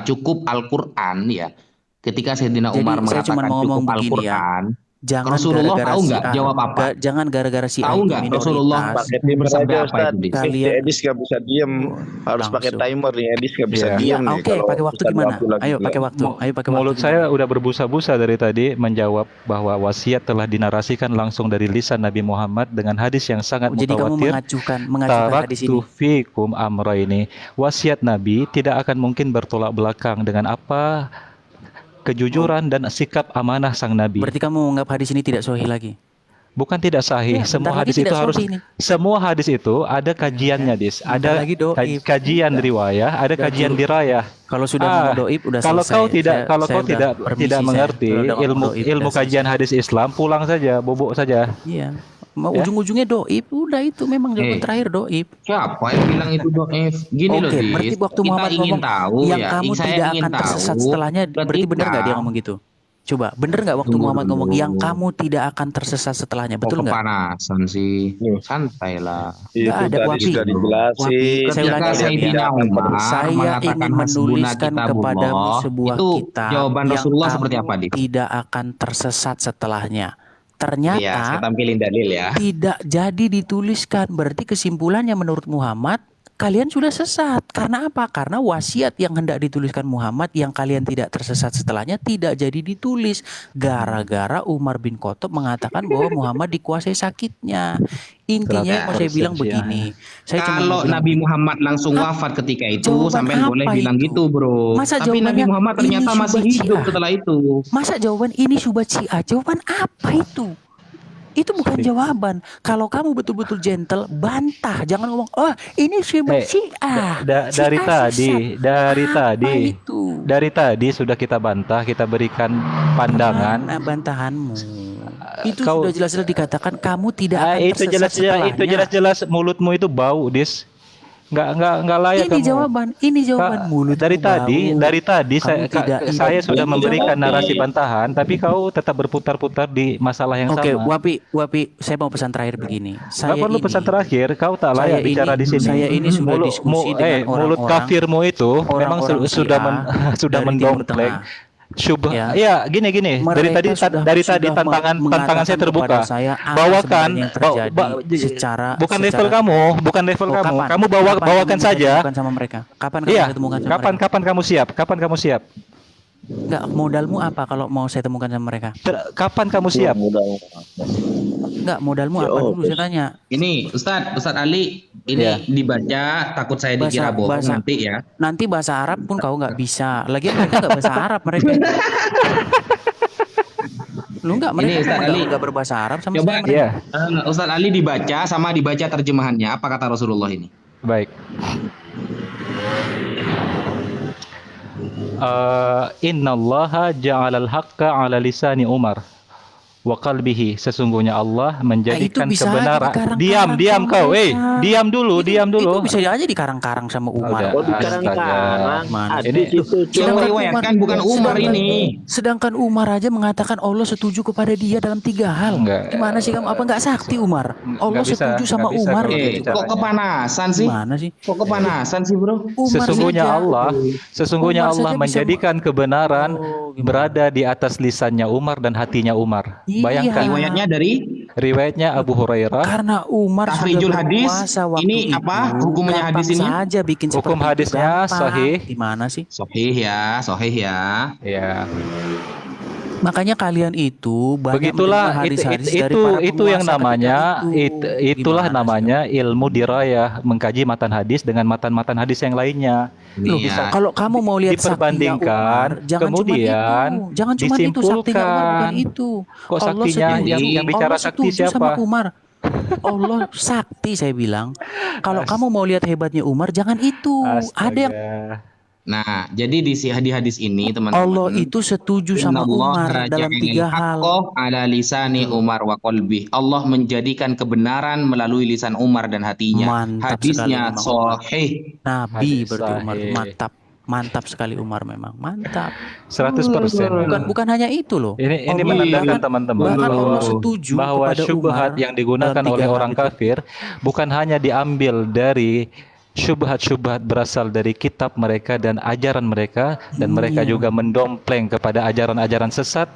cukup Al-Qur'an ya. Ketika Sayyidina Umar mengatakan cukup Al-Qur'an, Jangan Rasulullah gara-gara tahu si nggak A, jawab apa? jangan gara-gara si A Tahu itu nggak Rasulullah minoritas. Pakai timer bersabda aja apa Ustaz. itu, Dis? Kalian Edis gak bisa diem. Harus pakai langsung. timer nih. Edis gak bisa Iya. diem Iya, nih. oke. Pakai waktu Ustaz gimana? Wahyu lagi Ayo pakai bilang. waktu. Ayo pakai waktu Mulut gimana? saya udah berbusa-busa dari tadi menjawab bahwa wasiat telah dinarasikan langsung dari lisan Nabi Muhammad dengan hadis yang sangat Jadi kamu mutawatir. mengajukan hadis Taraktu ini. fikum amra ini. Wasiat Nabi tidak akan mungkin bertolak belakang dengan apa kejujuran dan sikap amanah sang Nabi. Berarti kamu menganggap hadis ini tidak sahih lagi. Bukan tidak sahih, Ya, semua bentar lagi hadis itu tidak harus sahih nih. semua hadis itu ada kajiannya, Dis. Bentar Ada lagi doib. kajian riwayah, ada Udah kajian juru- dirayah. Kalau sudah Ah, mau doib udah Kalau selesai. kau tidak Saya- kalau saya kau udah tidak permisi tidak saya. mengerti Kalau udah ngomong ilmu doib, ilmu udah kajian hadis Islam, pulang saja, bobok saja. Iya. Mau Ya. ujung-ujungnya doib, udah itu memang jawaban Eh. terakhir doib. Siapa yang bilang itu doif? Gini loh, Oke, Dis. berarti waktu Kita Muhammad ingin ngomong tahu yang ya. kamu Saya tidak ingin akan tersesat tahu setelahnya, berarti benar nggak dia ketika- ngomong gitu? Coba, bener nggak waktu Tunggu Muhammad ngomong dulu. yang kamu tidak akan tersesat setelahnya, Kok betul nggak? kepanasan sih? Santai lah. Itu Nggak ada, tadi Wapi. sudah dijelasin. Wapi, saya Ketika ulangi lagi Sayyidina ya. Umar Saya mengatakan ingin hasbuna menuliskan kitabullah, kepadamu sebuah itu kitab jawaban yang Rasulullah kamu seperti apa, Dis? tidak akan tersesat setelahnya. Iya, saya Ternyata tampilin dalil ya. tidak jadi dituliskan. Berarti kesimpulannya menurut Muhammad, kalian sudah sesat. Karena apa? Karena wasiat yang hendak dituliskan Muhammad yang kalian tidak tersesat setelahnya tidak jadi ditulis. Gara-gara Umar bin Khattab mengatakan bahwa Muhammad dikuasai sakitnya. Intinya yang mau saya bilang begini. Saya cuma Kalau mau bilang Nabi Muhammad langsung wafat ketika itu, Jawaban sampai apa boleh bilang itu? gitu, bro. Masa Tapi Nabi jawabannya Muhammad ini ternyata masih syubhat hidup Syiah? setelah itu. Masa jawaban ini syubhat Syiah? Jawaban apa itu? Itu bukan jawaban. Kalau kamu betul-betul gentle, bantah. Jangan ngomong, oh ini syubhat Syiah. Dari Syiah tadi, sesat." dari Apa tadi, itu? dari tadi sudah kita bantah, kita berikan pandangan. Mana bantahanmu? Itu Kau- sudah jelas-jelas dikatakan kamu tidak akan Itu tersesat jelas-jelas, itu setelahnya. jelas-jelas mulutmu itu bau, Dis. Nggak layak Ini kamu. jawaban mulut. Dari tadi saya sudah memberikan narasi bantahan, tapi kau tetap berputar-putar di masalah yang Oke, sama. Wapi, saya mau pesan terakhir begini. Nggak perlu pesan terakhir, kau tak layak Saya bicara ini- di sini. saya ini sudah diskusi dengan mulut orang-orang- kafirmu itu memang orang-orang sudah Syiah sudah dari Timur mendomplek Tengah. syubhat. Ya. Ya, gini. Dari Mereka tadi sudah tantangan mengatakan saya terbuka. kepada saya apa Bawakan sebenarnya yang terjadi bukan secara- level kamu, bukan level Oh, kamu. kapan? Kamu Kapan bawakan kamu saja. ketemukan sama mereka? Kapan kamu Iya. ketemukan sama Kapan mereka? kapan kamu siap? Kapan kamu siap? Enggak, modalmu apa kalau mau saya temukan sama mereka? Kapan kamu siap? Enggak, modalmu apa dulu saya tanya. Ini Ustadz Ali, ini Ya. dibaca takut saya dikira bohong nanti ya. Nanti bahasa Arab pun kau nggak bisa. Lagian mereka nggak bahasa Arab mereka. Lu nggak Ini mereka Ustaz Ali. nggak berbahasa Arab sama Coba sekali. Iya. Ustadz Ali dibaca sama dibaca terjemahannya. Apa kata Rasulullah ini? Baik. Innallaha ja'alal haqqa 'ala lisani Umar wa qalbihi. Sesungguhnya Allah menjadikan bisa kebenaran. dikarang-karang Diam sama kau. mereka. Diam dulu. Itu bisa aja dikarang-karang sama Umar. Udah. Oh, dikarang-karang. Mana? Hadis itu Yang Sedangkan meriwayatkan bukan Umar ini. Sedangkan Umar aja mengatakan Allah setuju kepada dia dalam 3 hal. Enggak. Gimana sih kamu? Apa nggak sakti Umar? Allah Nggak bisa, setuju sama nggak bisa Umar. kalau gitu. gitu. Kok kepanasan sih? Gimana sih? Kok kepanasan sih, Bro? Umar Sesungguhnya saja. Sesungguhnya Umar Allah saja bisa menjadikan kebenaran Oh, gimana? berada di atas lisannya Umar dan hatinya Umar. Iya. Bayangkan Riwayatnya dari riwayatnya Abu Hurairah. Karena Umar Tahrijul sudah hadis, berkuasa waktu ini itu. apa hukumnya Gampang hadis ini? saja bikin Hukum seperti itu, hadisnya gampang. sahih. Gimana sih? Sahih ya. Ya. Makanya kalian itu banyak Begitulah menerima hadis-hadis dari para itu yang penguasa namanya ketika itu. itulah Gimana sih? namanya ilmu dirayah, mengkaji matan hadis dengan matan-matan hadis yang lainnya. Loh, Iya. kalau kamu mau lihat saktinya Diperbandingkan, Umar, jangan kemudian cuma itu. Jangan cuma itu saktinya Umar bukan itu. Kok saktinya yang bicara Allah sakti setuju sama siapa? Umar. Allah sakti saya bilang. Kalau kamu mau lihat hebatnya Umar jangan itu. Ada yang Nah, jadi di hadis ini teman-teman. Allah itu setuju sama Umar dalam 3 hal. Ala lisani Umar wa qalbi. Allah menjadikan kebenaran melalui lisan Umar dan hatinya. Mantap Hadisnya sekali memang. sahih. Nabi Hadis berarti Umar sahih. mantap sekali Umar memang mantap. 100%. Bukan hanya itu loh. Ini Allah menandakan bahkan- teman-teman bahkan Allah bahwa, setuju bahwa kepada syubhat Umar yang digunakan dalam 3 oleh hal orang itu. kafir bukan hanya diambil dari syubhat-syubhat berasal dari kitab mereka dan ajaran mereka, dan mereka Iya. juga mendompleng kepada ajaran-ajaran sesat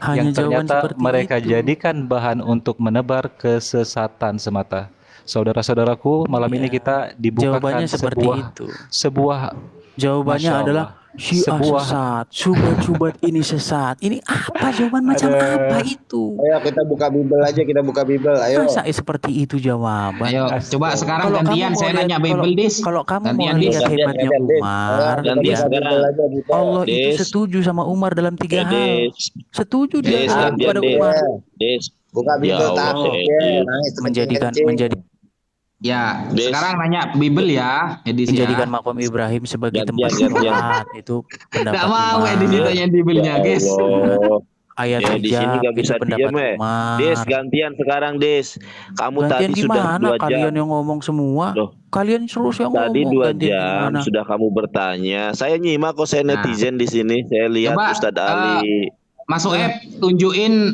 yang Hanya jawaban ternyata seperti mereka itu. jadikan bahan untuk menebar kesesatan semata. Saudara-saudaraku, malam ini Iya. kita dibukakan Jawabannya seperti itu. sebuah Jawabannya Masya adalah Allah, Syiah sebuah sesat, syubhat-syubhat ini sesat. Ini apa jawaban macam apa itu? Ayo kita buka Bible aja, kita buka Bible. Ayo. Masa seperti itu jawaban? Ayo, coba sekarang Kalau gantian kamu mau saya lihat- nanya Bible, Dis. Kalau kamu mau Gantian, Dis. lihat hebatnya Umar, Gantian ya, sekarang. Allah itu Des. setuju sama Umar dalam 3 hal. Des. Setuju dia Des, gantian kepada Des. Umar. Des. Buka Ya Bible Allah, takut Des. ya. Nangis Menjadikan kencing-kencing. menjadi Ya, Des. sekarang nanya Bible ya, Edis ya. menjadikan makom Ibrahim sebagai Gantian, tempat gantian. sholat itu pendapat Nggak mau Edis Umar. ditanya Bible-nya, Ya guys. Allah. Ayat Ya, di sini hijab nggak itu bisa pendapat diam, Umar. Des, gantian sekarang, Des. Kamu Gantian tadi sudah gimana? 2 Kalian jam. yang ngomong semua. Loh, Kalian terus yang tadi ngomong 2 gantian jam gimana? sudah kamu bertanya. Saya nyimak kok, saya Nah. netizen di sini. Saya lihat Coba, Ustadz Ali. Mas Soeb, tunjukin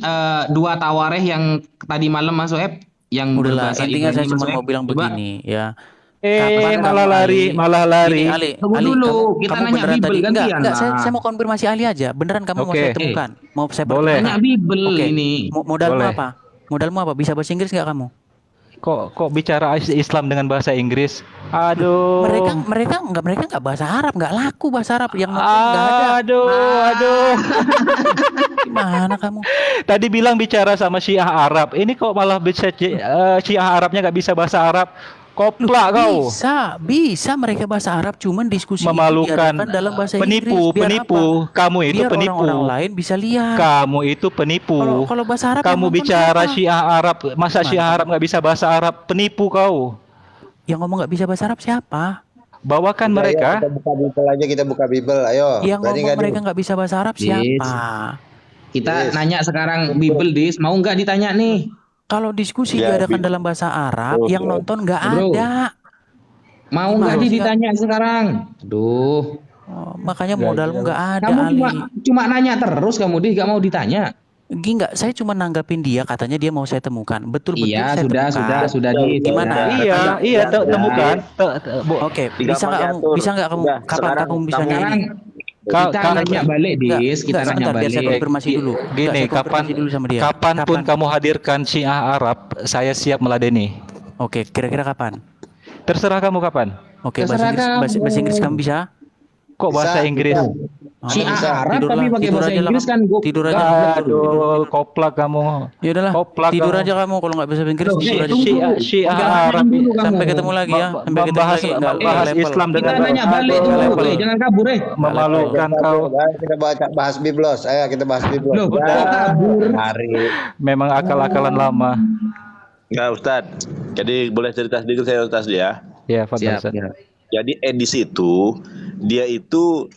2 tawareh yang tadi malam Mas Soeb yang Udahlah, berbahasa intinya saya Ibrani, Mas cuma Soeb. mau bilang Coba. begini ya. Kapan malah kamu, lari, Ali? malah lari. Ini Ali, Tunggu Ali, dulu, kamu, kita kamu nanya beneran Bible tadi gantian enggak, saya lah. mau konfirmasi Ali aja. Beneran kamu mau Oke. saya temukan? Mau saya Boleh. pertemukan? Tanya Bible Oke. ini. Modalmu Boleh. apa? Modalmu apa? Bisa bahasa Inggris nggak kamu? Kok bicara Islam dengan bahasa Inggris? Aduh. Mereka nggak bahasa Arab, nggak laku bahasa Arab yang nonton nggak ada. Aduh. Gimana kamu? Tadi bilang bicara sama Syiah Arab. Ini kok malah bisa Syiah Arabnya nggak bisa bahasa Arab? Koplak kau. Bisa mereka bahasa Arab, cuman diskusi itu Memalukan. diadakan dalam bahasa Penipu, Inggris. Biar penipu. apa? Kamu itu Biar penipu. orang-orang lain bisa lihat. Kamu itu penipu. Kalau bahasa Arab yang Kamu nonton bicara siapa? Syiah Arab, masa Syiah Mana? Arab nggak bisa bahasa Arab? Penipu kau. Yang ngomong nggak bisa bahasa Arab siapa? Bawakan Ayo, mereka. kita buka Bible aja, kita buka Bible. Ayo. Yang Berani ngomong nggak, mereka Dis? nggak bisa bahasa Arab Yes. siapa? Kita Yes. nanya sekarang Bible, Dis. Mau nggak ditanya nih? Kalau diskusi Ya, diadakan Bi- dalam bahasa Arab, Bro, yang bro. nonton nggak Bro. ada. Mau Gimana nggak sih, ditanya sekarang? Aduh. Oh, makanya modalmu nggak ada, Kamu Ali. cuma nanya terus kamu, Dis. Nggak mau ditanya. Nggak, saya cuma nanggapin dia, katanya dia mau saya temukan. Betul-betul Iya, saya sudah, temukan. sudah, Dis. Gimana? Iya, temukan. Oke, Tiga bisa nggak kamu? miniatur. Bisa nggak kamu? Udah, Kapan sekarang kamu bisa kamu- nyanyi? Kita Ka- nanya balik, Dis. Enggak, Kita nanya sebentar, biar saya balik. konfirmasi dulu. Enggak, Gini, saya konfirmasi dulu sama dia. kapanpun kamu hadirkan Syiah Arab, saya siap meladeni. Oke, kira-kira kapan? Terserah kamu kapan. Oke, Terserah bahasa Inggris kamu bisa? Kok bahasa Bisa, Inggris? Oh, Syiah bisa. Arab Tidurlah, tapi pakai tidur bahasa aja lah Inggris kamu. kan gua. Tidur aja. Aduh, koplak kamu. Ya udahlah, Koplak tidur kamu. aja kamu kalau nggak bisa Inggris, Loh, tidur aja. Syiah Jangan Arab dulu kamu. Sampai ketemu lagi ya. Sampai ketemu membahas lagi. Nggak membahas level. Islam Kita dengan nanya balik Aduh, dulu, jangan kabur, memalukan kau. Ayo, kita bahas Biblos. Ayo kita bahas Biblos. Loh, kok kabur? Hari. Memang akal-akalan lama. Enggak, Ustadz. Jadi boleh cerita sedikit saya, Ustadz, ya. Ya, Fadlan. Siap, Ustaz. ya. Jadi Edis itu, dia itu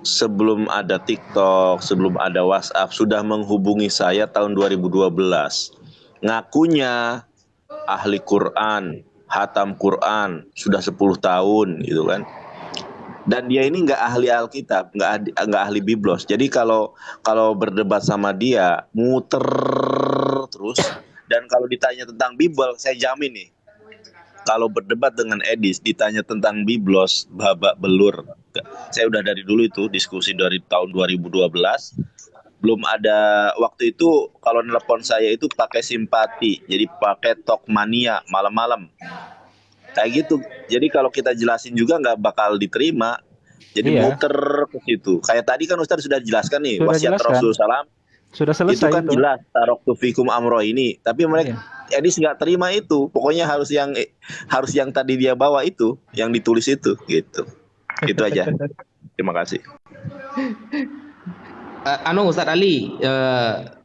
sebelum ada TikTok, sebelum ada WhatsApp, sudah menghubungi saya tahun 2012. Ngakunya ahli Quran, hatam Quran, sudah 10 tahun gitu kan. Dan dia ini nggak ahli Alkitab, nggak ahli Biblos. Jadi kalau berdebat sama dia, muter terus. Dan kalau ditanya tentang Bible, saya jamin nih, kalau berdebat dengan Edis, ditanya tentang Biblos, babak belur. Saya udah dari dulu itu diskusi dari tahun 2012. Belum ada waktu itu, kalau nelpon saya itu pakai simpati, jadi pakai Talkmania malam-malam. Kayak gitu. Jadi kalau kita jelasin juga nggak bakal diterima. Jadi Iya. muter ke situ. Kayak tadi kan Ustaz sudah jelaskan nih, Sudah wasiat jelaskan. Rasul Salam. Sudah selesai Itu kan jelas taroktu fikum amro ini. Tapi mereka Edis nggak terima itu. Pokoknya harus yang tadi dia bawa itu, yang ditulis itu, gitu. Itu aja. Terima kasih. Ustadz Ali,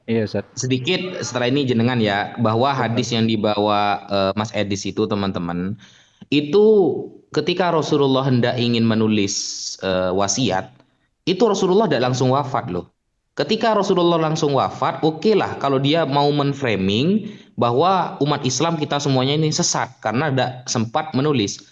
Iya, Ustaz. sedikit setelah ini jenengan ya, bahwa hadis yang dibawa Mas Edis itu teman-teman, itu ketika Rasulullah hendak ingin menulis wasiat, itu Rasulullah tidak langsung wafat loh. Ketika Rasulullah langsung wafat, oke lah kalau dia mau menframing bahwa umat Islam kita semuanya ini sesat karena tidak sempat menulis.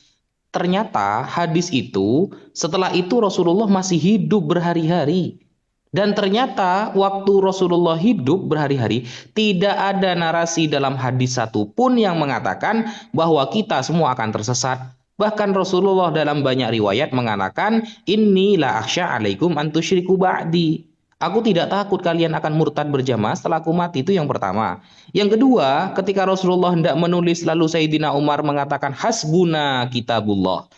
Ternyata hadis itu setelah itu Rasulullah masih hidup berhari-hari. Dan ternyata waktu Rasulullah hidup berhari-hari tidak ada narasi dalam hadis satupun yang mengatakan bahwa kita semua akan tersesat. Bahkan Rasulullah dalam banyak riwayat mengatakan, inni la akhsha alaikum an tusyriku ba'di. Aku tidak takut kalian akan murtad berjamaah setelah aku mati. Itu yang pertama. Yang kedua, ketika Rasulullah hendak menulis, lalu Sayyidina Umar mengatakan, hasbuna kitabullah.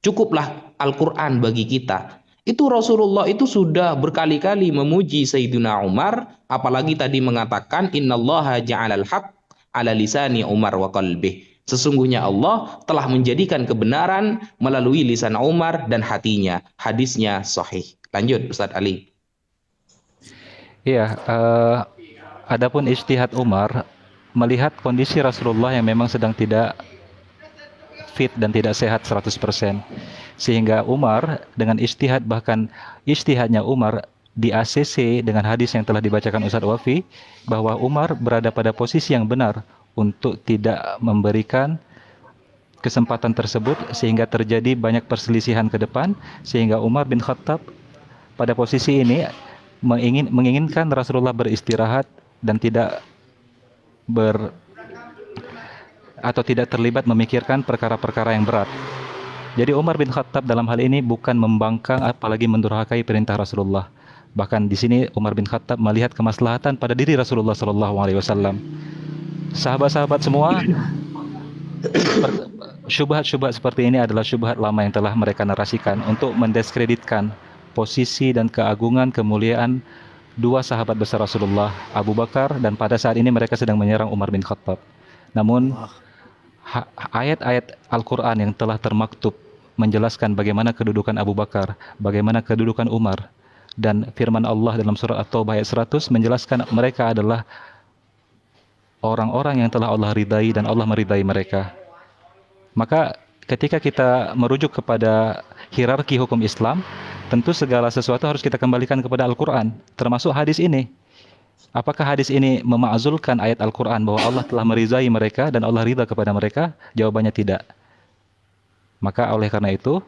Cukuplah Al-Quran bagi kita. Itu Rasulullah itu sudah berkali-kali memuji Sayyidina Umar, apalagi tadi mengatakan, innallaha ja'alal haq ala lisani Umar wa qalbih. Sesungguhnya Allah telah menjadikan kebenaran melalui lisan Umar dan hatinya. Hadisnya sahih. Lanjut Ustadz Ali. Iya, adapun ijtihad Umar melihat kondisi Rasulullah yang memang sedang tidak fit dan tidak sehat 100%. Sehingga Umar dengan ijtihad, bahkan ijtihadnya Umar di ACC dengan hadis yang telah dibacakan Ustadz Wafi, bahwa Umar berada pada posisi yang benar untuk tidak memberikan kesempatan tersebut sehingga terjadi banyak perselisihan ke depan, sehingga Umar bin Khattab pada posisi ini menginginkan Rasulullah beristirahat dan tidak tidak terlibat memikirkan perkara-perkara yang berat. Jadi Umar bin Khattab dalam hal ini bukan membangkang apalagi mendurhakai perintah Rasulullah. Bahkan di sini Umar bin Khattab melihat kemaslahatan pada diri Rasulullah SAW. Sahabat-sahabat semua, syubhat-syubhat seperti ini adalah syubhat lama yang telah mereka narasikan untuk mendiskreditkan posisi dan keagungan kemuliaan dua sahabat besar Rasulullah, Abu Bakar, dan pada saat ini mereka sedang menyerang Umar bin Khattab. Namun ayat-ayat Al-Quran yang telah termaktub menjelaskan bagaimana kedudukan Abu Bakar, bagaimana kedudukan Umar, dan firman Allah dalam surat At-Taubah ayat 100 menjelaskan mereka adalah orang-orang yang telah Allah ridai dan Allah meridai mereka. Maka ketika kita merujuk kepada hierarki hukum Islam, tentu segala sesuatu harus kita kembalikan kepada Al-Quran, termasuk hadis ini. Apakah hadis ini memakzulkan ayat Al-Quran bahwa Allah telah meridai mereka dan Allah ridha kepada mereka? Jawabannya tidak. Maka oleh karena itu,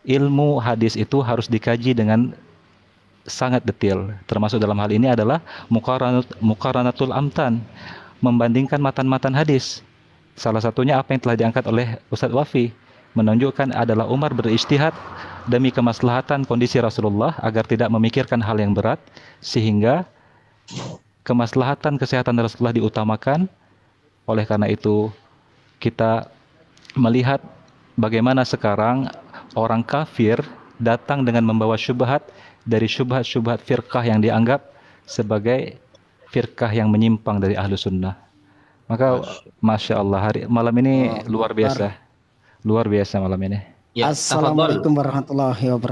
ilmu hadis itu harus dikaji dengan sangat detail. Termasuk dalam hal ini adalah muqaranatul amtan, membandingkan matan-matan hadis. Salah satunya apa yang telah diangkat oleh Ustadz Wafi, menunjukkan adalah Umar berijtihad demi kemaslahatan kondisi Rasulullah agar tidak memikirkan hal yang berat, sehingga kemaslahatan kesehatan Rasulullah diutamakan. Oleh karena itu kita melihat bagaimana sekarang orang kafir datang dengan membawa syubhat dari syubhat-syubhat firqah yang dianggap sebagai firqah yang menyimpang dari ahlu sunnah. Maka Masya Allah, malam ini luar biasa malam ini. Ya, Assalamualaikum warahmatullahi wabarakatuh.